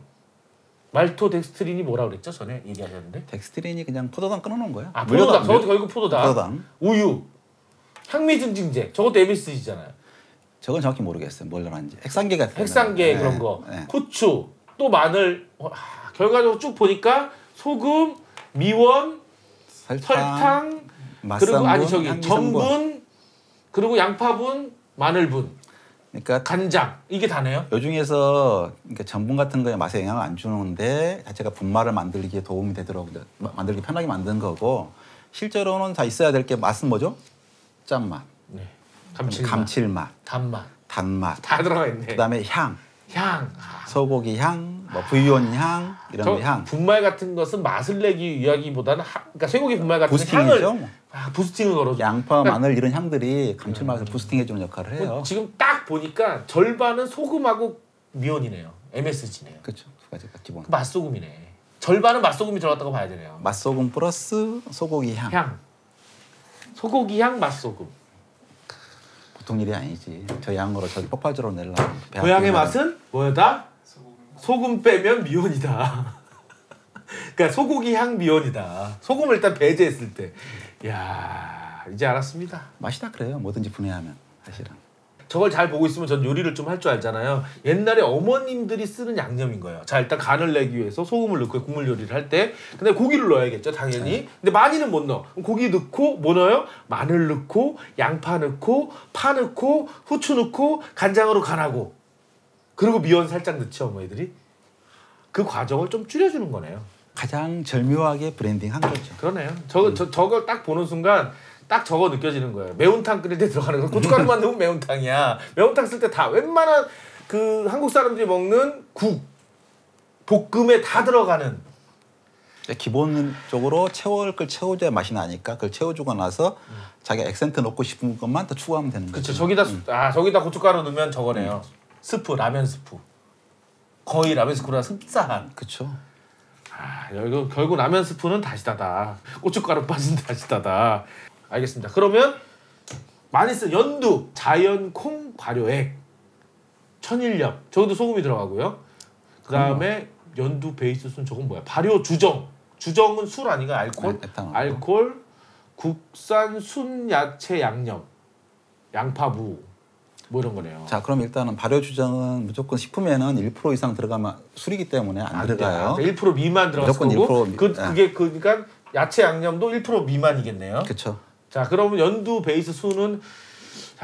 말토덱스트린이 뭐라 그랬죠? 전에 얘기하셨는데. 덱스트린이 그냥 포도당 끊어놓은 거야. 포도당. 저것도 결국 포도당. 포도당. 우유, 향미증진제. 저것도 MSG잖아요. 저건 정확히 모르겠어요. 뭘 넣었는지. 핵산계 같은 핵산계 그런 거. 후추, 또 마늘. 결과적으로 쭉 보니까 소금, 미원, 설탕 그리고 전분, 그리고 양파분, 마늘분. 그러니까 간장 이게 다네요. 요 중에서 그러니까 전분 같은 거에 맛에 영향을 안 주는데 자체가 분말을 만들기에 도움이 되도록 만들기 편하게 만든 거고 실제로는 다 있어야 될 게 맛은 뭐죠? 짠맛, 감칠맛, 단맛 다 들어가 있네. 그다음에 향. 소고기 향, 뭐 부위원 향 이런 향. 분말 같은 것은 맛을 내기 위하기보다는 그러니까 쇠고기 분말 같은 부스팅이죠. 향을 부스팅을 걸어줘. 양파, 마늘 이런 향들이 감칠맛을 부스팅해주는 역할을 해요. 지금 딱 보니까 절반은 소금하고 미원이네요. MSG네요. 그렇죠. 두 가지가 기본. 맛소금이네. 절반은 맛소금이 들어갔다고 봐야 되네요. 맛소금 플러스 소고기 향. 소고기 향, 맛소금. 보통 일이 아니지. 저 양으로 저기 폭발적으로 내려면. 고향의 맛은 뭐다? 소금 빼면 미원이다. 그러니까 소고기 향 미원이다. 소금을 일단 배제했을 때. 이야, 이제 알았습니다. 맛이다 그래요. 뭐든지 분해하면 사실은. 저걸 잘 보고 있으면 전 요리를 좀 할 줄 알잖아요. 옛날에 어머님들이 쓰는 양념인 거예요. 자, 일단 간을 내기 위해서 소금을 넣고 국물 요리를 할 때 근데 고기를 넣어야겠죠, 당연히. 근데 많이는 못 넣어. 고기 넣고 뭐 넣어요? 마늘 넣고 양파 넣고 파 넣고 후추 넣고 간장으로 간하고 그리고 미원 살짝 넣죠, 어머니들이. 그 과정을 좀 줄여주는 거네요. 가장 절묘하게 브랜딩한 거죠. 그러네요. 저걸 딱 보는 순간 딱 저거 느껴지는 거예요. 매운탕 끓일 때 들어가는 거. 고춧가루만 넣으면 매운탕이야. 매운탕 쓸 때 다 웬만한 그 한국 사람들이 먹는 국, 볶음에 다 들어가는. 기본적으로 채워줘야 맛이 나니까 그걸 채워주고 나서 자기가 액센트 넣고 싶은 것만 더 추가하면 되는 거죠. 저기다 저기다 고춧가루 넣으면 저거네요. 스프, 라면 스프. 거의 라면 스프보다 흡사한. 그렇죠. 결국 라면 스프는 다시다다. 고춧가루 빠진 다시다다. 알겠습니다. 그러면 많이 쓴 연두, 자연 콩 발효액, 천일염. 저기도 소금이 들어가고요. 그다음에 연두 베이스 순 저건 뭐야? 발효 주정. 주정은 술 아닌가? 알코올, 국산 순 야채 양념, 양파무 뭐 이런 거네요. 자, 그럼 일단은 발효 주정은 무조건 식품에는 1% 이상 들어가면 술이기 때문에 안 들어가요. 1% 미만 들어갔고 그게 그러니까 야채 양념도 1% 미만이겠네요. 그렇죠. 자, 그러면 연두 베이스 수는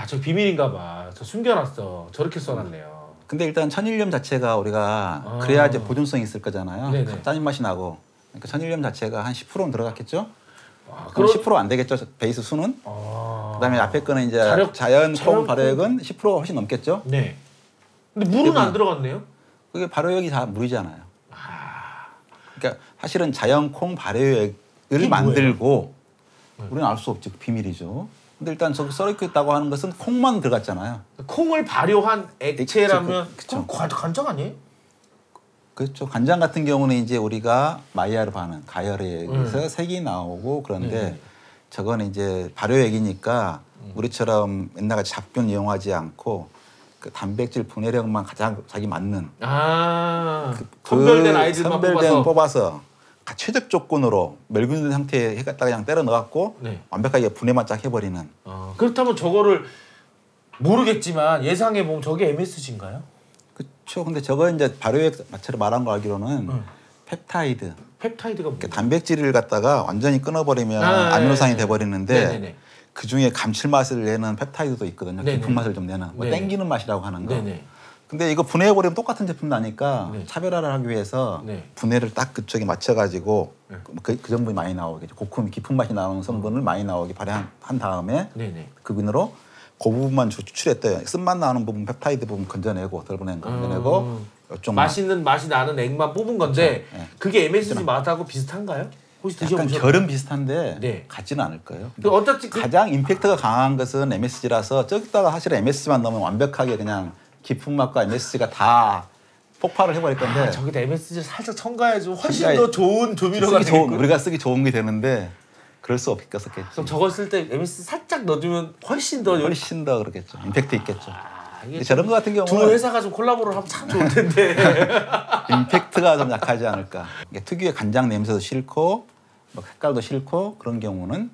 저 비밀인가 봐. 저 숨겨놨어. 저렇게 써놨네요. 근데 일단 천일염 자체가 우리가 그래야 이제 보존성이 있을 거잖아요. 네네. 짜는 맛이 나고. 그러니까 천일염 자체가 한 10%는 들어갔겠죠. 그럼 10%안 되겠죠. 베이스 수는. 그다음에 앞에 거는 이제 자연 콩 발효액은 10% 훨씬 넘겠죠. 네. 근데 물은 안 들어갔네요. 그게 발효액이 다 물이잖아요. 그러니까 사실은 자연 콩 발효액을 만들고 우리는 알 수 없죠. 비밀이죠. 근데 일단 저기 썰어 있다고 하는 것은 콩만 들어갔잖아요. 콩을 발효한 액체라면 그쵸. 그럼 간장 아니에요? 그렇죠. 간장 같은 경우는 이제 우리가 마이야르 반응, 가열에 의해서 색이 나오고 그런데 저건 이제 발효액이니까 우리처럼 옛날같이 잡균 이용하지 않고 그 단백질 분해력만 가장 자기 맞는 선별된 아이들만 선별된 뽑아서 최적 조건으로 멸균된 상태에 해갖다가 그냥 때려 넣어갖고 완벽하게 분해만 쫙 해버리는. 그렇다면 저거를 모르겠지만 예상해 보면 저게 MSG인가요? 그렇죠. 근데 저거 이제 발효액 마체로 말한 거 알기로는 펩타이드. 펩타이드가 그러니까 단백질을 갖다가 완전히 끊어버리면 아미노산이 돼버리는데 그 중에 감칠맛을 내는 펩타이드도 있거든요. 깊은 맛을 좀 내는 뭐 땡기는 맛이라고 하는 거. 근데 이거 분해해버리면 똑같은 제품 나니까 차별화를 하기 위해서 분해를 딱 그쪽에 맞춰가지고 그 성분이 많이 나오게 고큼 깊은 맛이 나오는 성분을 많이 나오게 발효한 다음에 그 비누로 그 부분만 추출했대요. 쓴맛 나는 부분, 펩타이드 부분 건져내고 덜 보낸 거 건져내고 맛있는 맛이 나는 액만 뽑은 건데 그게 MSG 맛하고 비슷한가요? 혹시 약간 드셔보셨나요? 결은 비슷한데 같지는 않을 거예요. 어떻게 가장 임팩트가 강한 것은 MSG라서 저기다가 사실 MSG만 넣으면 완벽하게 그냥 깊은 맛과 MSG가 다 폭발을 해버릴 건데 저기다 MSG를 살짝 첨가해주면 훨씬 더 좋은 조미료가 되겠고 우리가 쓰기 좋은 게 되는데 그럴 수 없겠지. 그럼 저걸 쓸 때 MSG 살짝 넣어주면 훨씬 더 그렇겠죠. 임팩트 있겠죠. 근데 저런 거 같은 경우는 두 회사가 좀 콜라보를 하면 참 좋을 텐데 임팩트가 좀 약하지 않을까. 특유의 간장 냄새도 싫고 뭐 색깔도 싫고 그런 경우는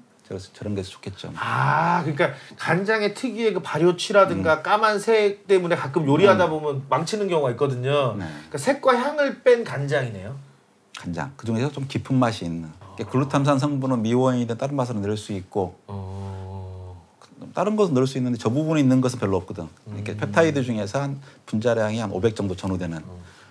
저런 게 좋겠죠. 그러니까 간장의 특유의 그 발효취라든가 까만색 때문에 가끔 요리하다 보면 망치는 경우가 있거든요. 그러니까 색과 향을 뺀 간장이네요. 간장. 그 중에서 좀 깊은 맛이 있는. 글루탐산 성분은 미원이든 다른 맛으로 넣을 수 있고 다른 것은 넣을 수 있는데 저 부분에 있는 것은 별로 없거든. 이렇게 펩타이드 중에서 한 분자량이 한 500 정도 전후되는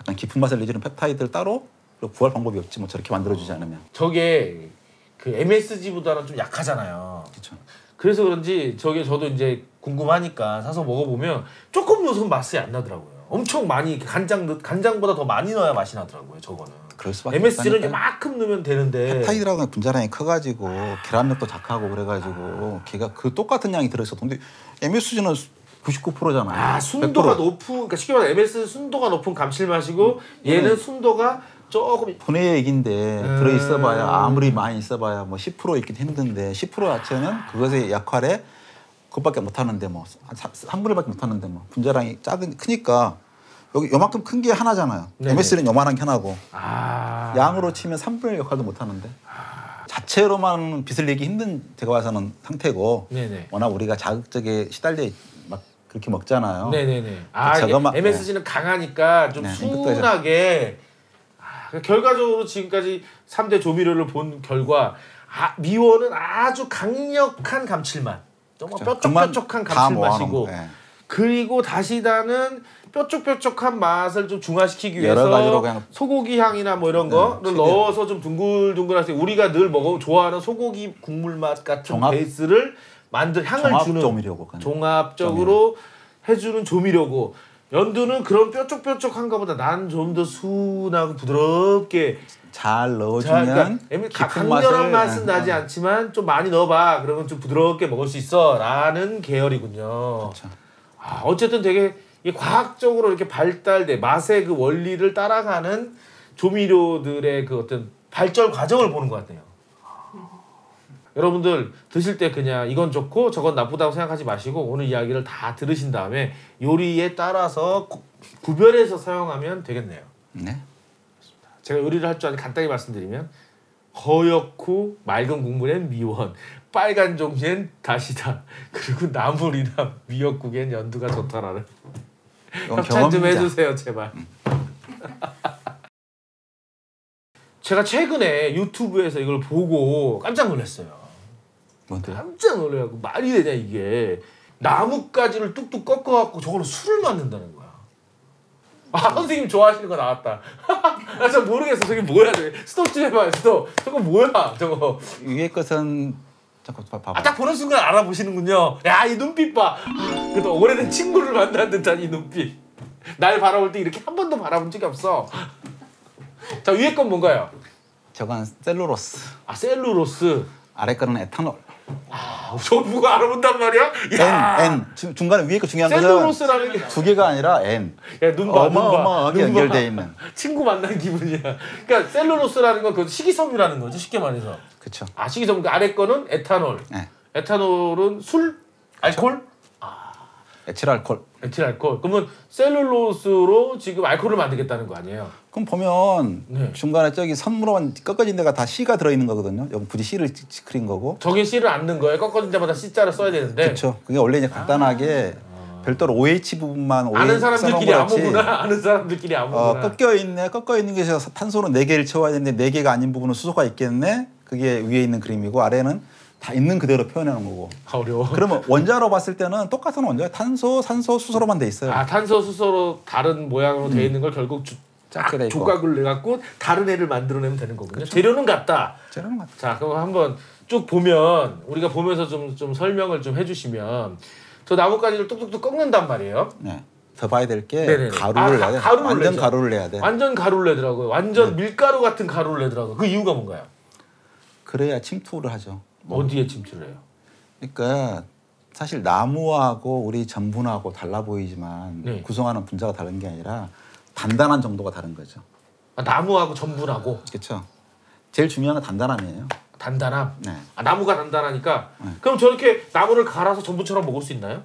약간 깊은 맛을 내주는 펩타이드를 따로 구할 방법이 없지 뭐 저렇게 만들어주지 않으면. 저게 그 MSG보다는 좀 약하잖아요. 그렇죠. 그래서 그런지 저도 이제 궁금하니까 사서 먹어보면 조금 넣어서 맛이 안 나더라고요. 엄청 많이 간장보다 더 많이 넣어야 맛이 나더라고요. 저거는. 그럴 수밖에 MSG를 이만큼 넣으면 되는데 펩타이드라고 분자량이 커가지고 계란력도 작하고 그래가지고 걔가 그 똑같은 양이 들어있어. 근데 MSG는 99%잖아요. 순도가 높은 그러니까 쉽게 말해 MS 순도가 높은 감칠맛이고 얘는 순도가 조금 분해액인데 들어있어봐야 아무리 많이 있어봐야 뭐 10% 있긴 힘든데 10% 자체는 그것의 약할에 그것밖에 못하는데 뭐 한 3분의 1밖에 못하는데 뭐 분자량이 크니까 여기 요만큼 큰 게 하나잖아요. MSG는 요만한 게 하나고 양으로 치면 3분의 1 역할도 못하는데 자체로만 빛을 내기 힘든 제가 봐서는 상태고 워낙 우리가 자극적에 시달려 막 그렇게 먹잖아요. MSG는 강하니까 좀 순하게 결과적으로 지금까지 3대 조미료를 본 결과 미원은 아주 강력한 감칠맛 정말 뾰족뾰족한 감칠맛이고 그리고 다시다는 뾰족뾰족한 맛을 좀 중화시키기 위해서 소고기 향이나 뭐 이런 거를 넣어서 좀 둥글둥글하게 우리가 늘 좋아하는 소고기 국물 맛 같은 베이스를 향을 주는 종합적으로 해주는 조미료고 연두는 그런 뾰족뾰족한 것보다 난 좀 더 순하고 부드럽게 잘 넣어주면 강렬한 맛은 나지 않지만 좀 많이 넣어봐 그러면 좀 부드럽게 먹을 수 있어 라는 계열이군요. 어쨌든 되게 과학적으로 이렇게 발달돼 맛의 그 원리를 따라가는 조미료들의 그 어떤 발전 과정을 보는 것 같네요. 여러분들 드실 때 그냥 이건 좋고 저건 나쁘다고 생각하지 마시고 오늘 이야기를 다 들으신 다음에 요리에 따라서 구별해서 사용하면 되겠네요. 네. 제가 요리를 할 줄 아는 간단히 말씀드리면 허옇고 맑은 국물엔 미원, 빨간 종이엔 다시다, 그리고 나물이나 미역국엔 연두가 좋다라는 협찬 좀 해주세요 제발. 제가 최근에 유튜브에서 이걸 보고 깜짝 놀랐어요. 뭔데요? 깜짝 놀래갖고 말이 되냐 이게. 나뭇가지를 뚝뚝 꺾어갖고 저걸로 술을 만든다는 거야. 아 선생님 좋아하시는 거 나왔다. 나 잘 모르겠어. 저게 뭐야? 스톱 좀 해봐요. 스톱. 저거 뭐야? 저거. 위에 것은 잠깐 봐봐. 아, 딱 보는 순간 알아보시는군요. 야, 이 눈빛 봐. 아, 그래도 오래된 친구를 만난 듯한 이 눈빛. 날 바라볼 때 이렇게 한 번도 바라본 적이 없어. 자, 위에 건 뭔가요? 저건 셀룰로스. 아, 셀룰로스. 아래 거는 에탄올. 아, 저 누가 알아본단 말이야? 야. N 중간에 위에 거 중요한 것은 셀룰로스라는 게 두 개가 아니라 N. 야, 눈 봐, 어마어마하게 눈 봐. 연결돼 있는. 친구 만난 기분이야. 그러니까 셀룰로스라는 건 그 식이섬유라는 거죠, 쉽게 말해서. 그렇죠. 아, 식이섬유. 그 아래 거는 에탄올. 네. 에탄올은 술? 알코올? 에틸알콜. 에틸알코올. 그러면 셀룰로스로 지금 알코올을 만들겠다는 거 아니에요? 그럼 보면 네. 중간에 저기 선물로 꺾어진 데가 다 C가 들어있는 거거든요. 여기 굳이 C를 그린 거고. 저게 C를 안 넣은 거예요. 꺾어진 데마다 C자를 써야 되는데. 그렇죠. 그게 원래 이제 간단하게 별도로 OH 부분만 아는 사람들끼리 써놓은 거지. 아무구나. 아는 사람들끼리 아무구나. 꺾여 있는 게 탄소는 4개를 채워야 되는데 4개가 아닌 부분은 수소가 있겠네. 그게 위에 있는 그림이고 아래는 다 있는 그대로 표현하는 거고. 어려워. 그러면 원자로 봤을 때는 똑같은 원자가 탄소, 산소, 수소로만 돼 있어요. 아, 탄소, 수소로 다른 모양으로 돼 있는 걸 결국 작게 돼 있고. 조각을 내갖고 다른 애를 만들어내면 되는 거군요. 그렇죠. 재료는 같다. 재료는 같다. 자, 그럼 한번 쭉 보면 우리가 보면서 좀 설명을 좀 해주시면 저 나뭇가지를 뚝뚝뚝 꺾는단 말이에요. 네. 더 봐야 될 게 네네네. 가루를 내야 돼. 가루를 완전 내죠. 가루를 내야 돼. 완전 가루를 내더라고요. 완전 밀가루 같은 가루를 내더라고요. 그 이유가 뭔가요? 그래야 침투를 하죠. 어디에 침투를 해요? 그러니까 사실 나무하고 우리 전분하고 달라 보이지만 네. 구성하는 분자가 다른 게 아니라 단단한 정도가 다른 거죠. 아, 나무하고 전분하고 그렇죠. 제일 중요한 건 단단함이에요. 단단함. 네. 아, 나무가 단단하니까. 그럼 저렇게 나무를 갈아서 전분처럼 먹을 수 있나요?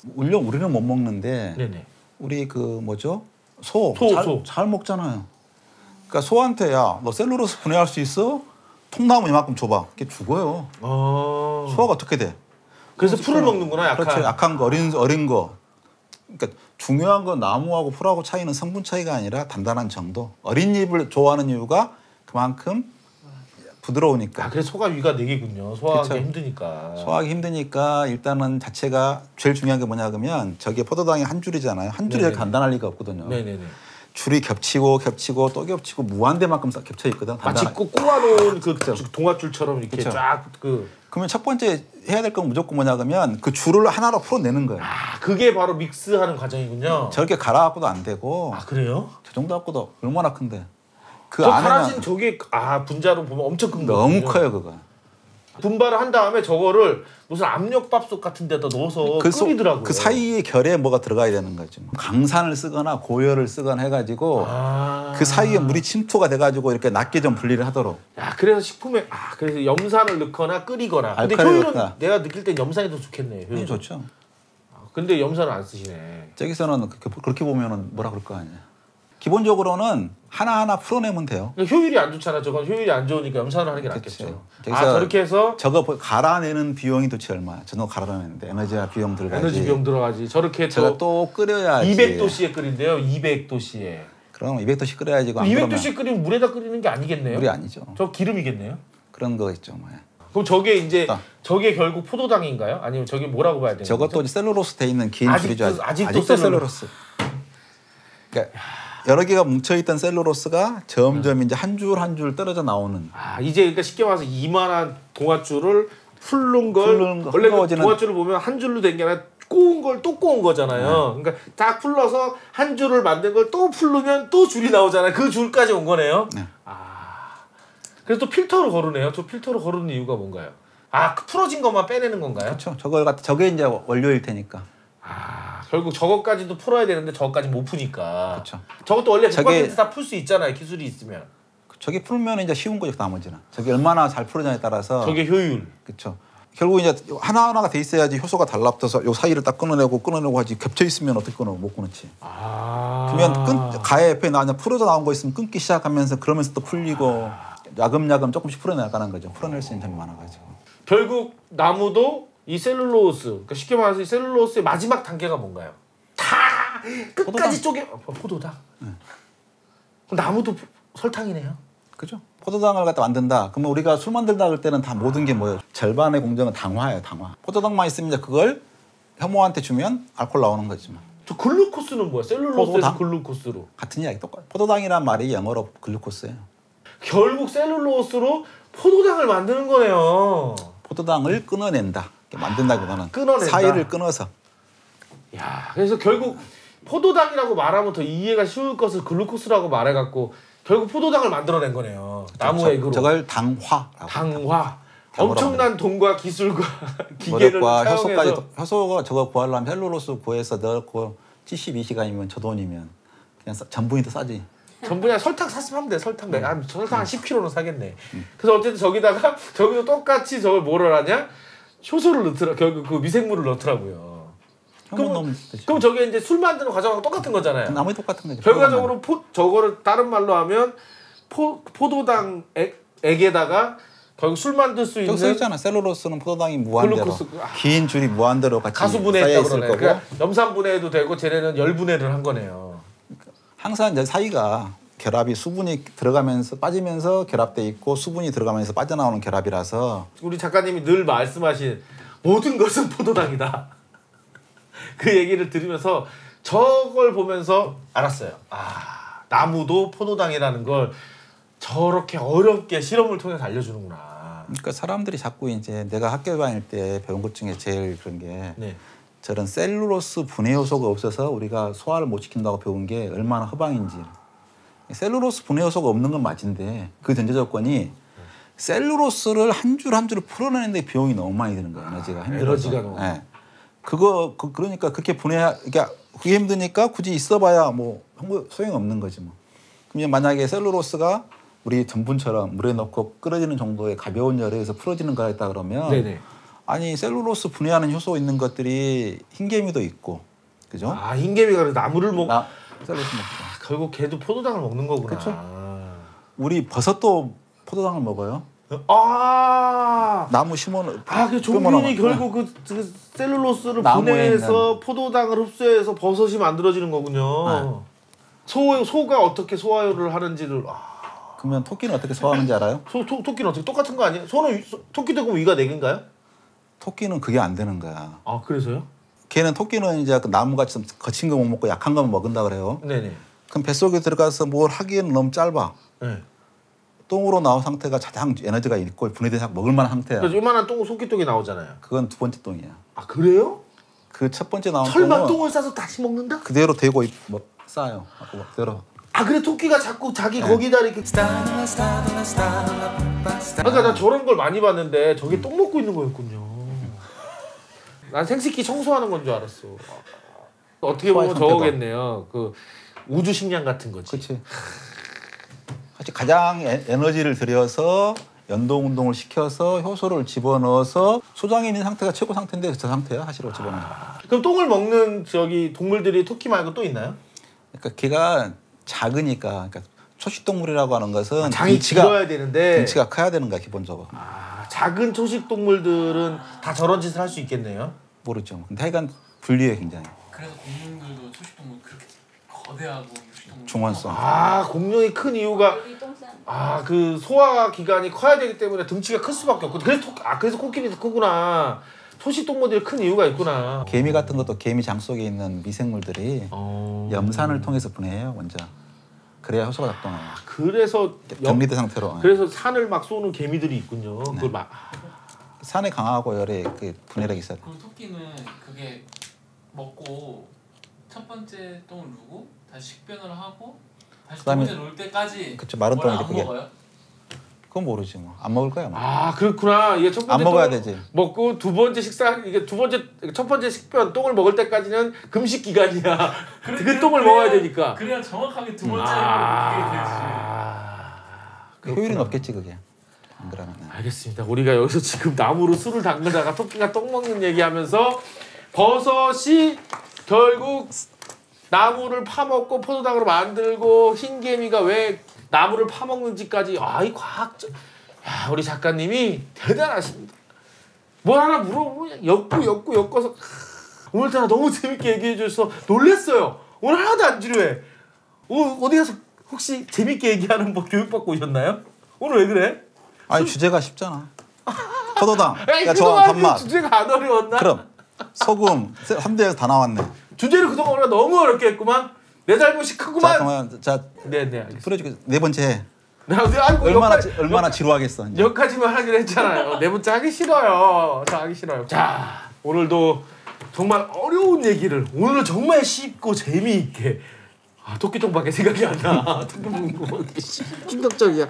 물론 우리는 못 먹는데 네네. 우리 그 뭐죠? 소. 소. 잘 먹잖아요. 그러니까 소한테 야, 너 셀룰로스 분해할 수 있어? 통나무 이만큼 줘봐. 그게 죽어요. 소화가 어떻게 돼? 그래서 풀을 먹는구나, 약간. 그렇죠. 약한 거, 어린 거. 그러니까 중요한 건 나무하고 풀하고 차이는 성분 차이가 아니라 단단한 정도. 어린 잎을 좋아하는 이유가 그만큼 부드러우니까. 아, 그래서 소가 위가 4개군요. 소화하기 그쵸. 힘드니까. 소화하기 힘드니까 일단은 자체가 제일 중요한 게 뭐냐 그러면 저게 포도당이 한 줄이잖아요. 한 줄이 이렇게 간단할 리가 없거든요. 네네네. 줄이 겹치고 또 겹치고 무한대만큼 겹쳐 있거든. 마치 단단하게. 꼬아놓은 그 동아줄처럼 이렇게 그쵸. 쫙 그. 그러면 첫 번째 해야 될 건 무조건 뭐냐 그러면 그 줄을 하나로 풀어내는 거예요. 아, 그게 바로 믹스하는 과정이군요. 저렇게 갈아갖고도 안 되고 아, 그래요? 저 정도 갖고도 얼마나 큰데. 그 저 안에는 갈아진 저게 분자로 보면 엄청 큰 너무 거거든요. 커요 그거. 분발을 한 다음에 저거를 무슨 압력밥솥 같은 데다 넣어서 끓이더라고요. 그 사이에 결에 뭐가 들어가야 되는 거죠. 강산을 쓰거나 고열을 쓰거나 해가지고 그 사이에 물이 침투가 돼가지고 이렇게 낮게 좀 분리를 하도록. 야, 그래서 식품에 그래서 염산을 넣거나 끓이거나. 근데 알칼리 효율은 넣거나. 내가 느낄 땐 염산이 더 좋겠네. 효율은. 좋죠. 근데 염산을 안 쓰시네. 저기서는 그렇게 보면은 뭐라 그럴 거 아니에요. 기본적으로는 하나하나 풀어내면 돼요. 그러니까 효율이 안 좋잖아. 저건 효율이 안 좋으니까 염산을 하는 게 낫겠죠. 저렇게 해서 저거 갈아내는 비용이 도대체 얼마야? 저거 갈아내는데 에너지와 비용 들어가지. 에너지 비용 들어가지. 저렇게 제가 또 끓여야지. 200도씨에 끓인대요. 200도씨에. 그럼 200도씩 끓여야지. 200도씨 끓이면 물에다 끓이는 게 아니겠네요. 물이 아니죠. 저 기름이겠네요. 그런 거 있죠. 뭐. 그럼 저게 이제 저게 결국 포도당인가요? 아니면 저게 뭐라고 봐야 되는 저것도 거죠? 셀룰로스 돼 있는 긴 줄이죠. 아직도 셀룰로스. 그러니까 여러 개가 뭉쳐있던 셀룰로스가 점점 이제 한 줄 한 줄 떨어져 나오는. 이제 그러니까 쉽게 말해서 이만한 동아줄을 풀는 걸 원래 그 동아줄을 보면 한 줄로 된 게 아니라 꼬은 걸 또 꼬은 거잖아요. 그러니까 다 풀러서 한 줄을 만든 걸 또 풀르면 또 줄이 나오잖아요. 그 줄까지 온 거네요. 네. 그래서 또 필터로 거르네요. 저 필터로 거르는 이유가 뭔가요? 그 풀어진 것만 빼내는 건가요? 그렇죠. 저게 이제 원료일 테니까. 결국 저것까지도 풀어야 되는데 저것까지 못 푸니까. 그렇죠. 저것도 원래 100% 다 풀 수 있잖아요. 기술이 있으면. 저게 풀면 이제 쉬운 거죠. 나머지는. 저게 얼마나 잘 풀어냐에 따라서. 저게 효율. 그렇죠. 결국 이제 하나하나가 돼 있어야지 효소가 달라붙어서 요 사이를 딱 끊어내고 하지. 겹쳐 있으면 어떻게 끊어? 못 끊었지. 그러면 가해 옆에 그냥 풀어져 나온 거 있으면 끊기 시작하면서 그러면서 또 풀리고 야금야금 조금씩 풀어나가는 거죠. 풀어낼 수 있는 점이 많아가지고. 결국 나무도 이 셀룰로스, 그러니까 쉽게 말해서 이 셀룰로스의 마지막 단계가 뭔가요? 다 끝까지 쪼개 포도당. 그럼 나무도 설탕이네요. 그죠? 포도당을 갖다 만든다. 그러면 우리가 술 만들다 그럴 때는 다 모든 게 뭐예요? 절반의 공정은 당화예요, 당화. 포도당만 있으면 이제 그걸 혐오한테 주면 알코올 나오는 거지만. 저 글루코스는 뭐야? 셀룰로스에서 포도당? 글루코스로. 같은 이야기 똑같아. 포도당이란 말이 영어로 글루코스예요. 결국 셀룰로스로 포도당을 만드는 거네요. 포도당을 끊어낸다. 만든다기보다는 끊어낸다. 사이를 끊어서. 야, 그래서 결국 포도당이라고 말하면 더 이해가 쉬울 것을 글루코스라고 말해갖고 결국 포도당을 만들어낸 거네요. 나무 액으로. 저걸 당화라고. 당화. 엄청난 돈과 기술과 기계를 노력과 사용해서 효소까지 효소가 저거 구하려면 셀룰로스 구해서 넣고 72시간이면 저 돈이면 그냥 전분이 더 싸지. 전분이랑 설탕 샀으면 돼. 설탕 한 10kg는 사겠네. 그래서 어쨌든 저기다가 저기도 똑같이 저걸 뭐를 하냐? 효소를 넣더라. 결국 그 미생물을 넣더라고요. 그럼 저게 이제 술 만드는 과정하고 똑같은 거잖아요. 나머지 똑같은 거죠. 결과적으로 저거를 다른 말로 하면 포도당 액에다가 결국 술 만들 수 있는. 써 있잖아. 셀룰로스는 포도당이 무한대로 글루코스. 긴 줄이 무한대로 같이 가수분해했다고 그러네. 거고. 그러니까 염산분해도 되고 쟤네는 열분해를 한 거네요. 항상 이제 사이가 결합이 수분이 들어가면서 빠지면서 결합돼 있고 수분이 들어가면서 빠져나오는 결합이라서 우리 작가님이 늘 말씀하신 모든 것은 포도당이다. 그 얘기를 들으면서 저걸 보면서 알았어요. 아, 나무도 포도당이라는 걸 저렇게 어렵게 실험을 통해서 알려주는구나. 그러니까 사람들이 자꾸 이제 내가 학교 다닐 때 배운 것 중에 제일 그런 게 네. 저런 셀룰로스 분해 요소가 없어서 우리가 소화를 못 시킨다고 배운 게 얼마나 허방인지. 셀룰로스 분해 요소가 없는 건 맞은데 그 전제 조건이 셀룰로스를 한 줄 한 줄을 풀어내는데 비용이 너무 많이 드는 거예요. 에너지가 힘들어서. 에너지가 너무. 네. 그러니까 그렇게 그러니까 그게 힘드니까 굳이 있어봐야 뭐 소용 없는 거지 뭐. 그럼 만약에 셀룰로스가 우리 전분처럼 물에 넣고 끓여지는 정도의 가벼운 열에 의해서 풀어지는 거가 있다 그러면 네네. 아니 셀룰로스 분해하는 효소 있는 것들이 흰개미도 있고 그죠? 아, 흰개미가 그래서 나무를 셀룰로스 먹죠. 결국 걔도 포도당을 먹는 거구나. 그쵸. 우리 버섯도 포도당을 먹어요. 아, 나무 심어. 그 종균이 결국 그 셀룰로스를 분해해서 있는. 포도당을 흡수해서 버섯이 만들어지는 거군요. 소가 어떻게 소화를 하는지를. 그러면 토끼는 어떻게 소화하는지 알아요? 토끼는 어떻게 똑같은 거 아니에요? 토끼도 그럼 위가 4개인가요? 토끼는 그게 안 되는 거야. 아, 그래서요? 걔는 토끼는 이제 그 나무같이 좀 거친 거 못 먹고 약한 거만 먹는다 그래요. 네네. 그럼 뱃속에 들어가서 뭘 하기에는 너무 짧아. 네. 똥으로 나온 상태가 가장 에너지가 있고 분해돼서 먹을 만한 상태야. 그래서 이만한 소끼똥이 나오잖아요. 그건 두 번째 똥이야. 아, 그래요? 그 첫 번째 나온 설마 똥을 싸서 다시 먹는다? 그대로 대고 싸요. 그대로. 아, 그래 토끼가 자꾸 자기 거기다 이렇게. 그러니까 나 저런 걸 많이 봤는데 저게 똥 먹고 있는 거였군요. 난 생식기 청소하는 건 줄 알았어. 어떻게 보면 저거겠네요. 그 우주 식량 같은 거지. 그렇지. 사실 가장 에너지를 들여서 연동 운동을 시켜서 효소를 집어넣어서 소장이 있는 상태가 최고 상태인데 저 상태야 사실은 집어넣어. 그럼 똥을 먹는 동물들이 토끼 말고 또 있나요? 그러니까 걔가 작으니까 그러니까 초식동물이라고 하는 것은 장이 길어야 되는데 등치가 커야 되는 거야 기본적으로. 작은 초식 동물들은 다 저런 짓을 할 수 있겠네요. 모르죠. 근데 하여간 불리해 굉장히. 그래서 공룡들도 초식동물 그렇게 거대하고 육식동물 중원성. 공룡이 큰 이유가 그 소화 기관이 커야 되기 때문에 등치가 클 수밖에 없고 그래서 코끼리도 크구나. 초식 동물들이 큰 이유가 있구나. 개미 같은 것도 개미 장 속에 있는 미생물들이 염산을 통해서 분해해요 먼저. 그래야 효소가 작동해요. 그래서 격리된 상태로. 그래서 산을 막 쏘는 개미들이 있군요. 네. 그걸 막 산에 강하고 열에 그 분해력이 있어요. 그리고 토끼는 그게 먹고 첫 번째 똥을 누고 다시 식변을 하고 다시 두 번째 놀 때까지 그쵸, 마른 뭘 똥이지 안 그게. 먹어요? 그건 모르지 뭐. 안 먹을 거야 뭐. 그렇구나. 이게 첫 번째 안 먹어야 되지. 먹고 두 번째 이게 첫 번째 식변 똥을 먹을 때까지는 금식 기간이야. 그 똥을 먹어야 되니까. 그래야 정확하게 두 번째 먹게 되지. 효율이 높겠지 그게. 안 그러면. 알겠습니다. 우리가 여기서 지금 나무로 술을 담그다가 토끼가 똥 먹는 얘기하면서 버섯이 결국 나무를 파먹고 포도당으로 만들고 흰개미가 왜 나무를 파먹는지까지 이 과학적. 우리 작가님이 대단하십니다. 뭘 하나 물어보면 엮어서 오늘따라 너무 재밌게 얘기해 줘서 놀랬어요. 오늘 하나도 안 지루해. 어디 가서 혹시 재밌게 얘기하는 법 교육받고 오셨나요? 오늘 왜 그래? 아니 주제가 쉽잖아. 포도당. 아니, 야, 저 그동안 단맛. 주제가 안 어려웠나? 그럼 소금 3대에서 다 나왔네. 주제를 그동안 우리가 너무 어렵게 했구만. 내 잘못이 자, 크구만. 그러면 자 네네 알겠습니다. 풀어줄게. 네 번째 해. 아이고, 얼마나 지루하겠어. 이제. 여기까지만 하기로 했잖아요. 네 번째 하기 싫어요. 저 하기 싫어요. 자 오늘도 정말 어려운 얘기를 오늘은 정말 쉽고 재미있게 토끼똥밖에 생각이 안 나. 토끼 먹는 거 충격적이야.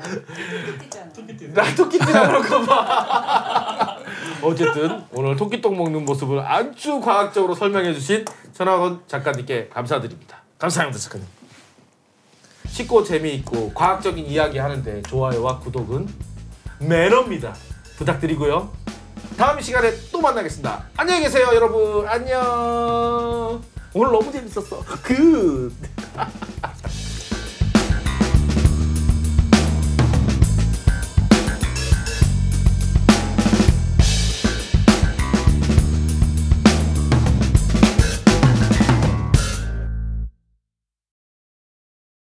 나 토끼띠라 그럴까 봐. 어쨌든 오늘 토끼똥 먹는 모습을 아주 과학적으로 설명해 주신 전학원 작가님께 감사드립니다. 감사합니다 작가님. 쉽고 재미있고 과학적인 이야기 하는데 좋아요와 구독은 매너입니다. 부탁드리고요. 다음 시간에 또 만나겠습니다. 안녕히 계세요 여러분. 안녕. 오늘 너무 재밌었어. 굿.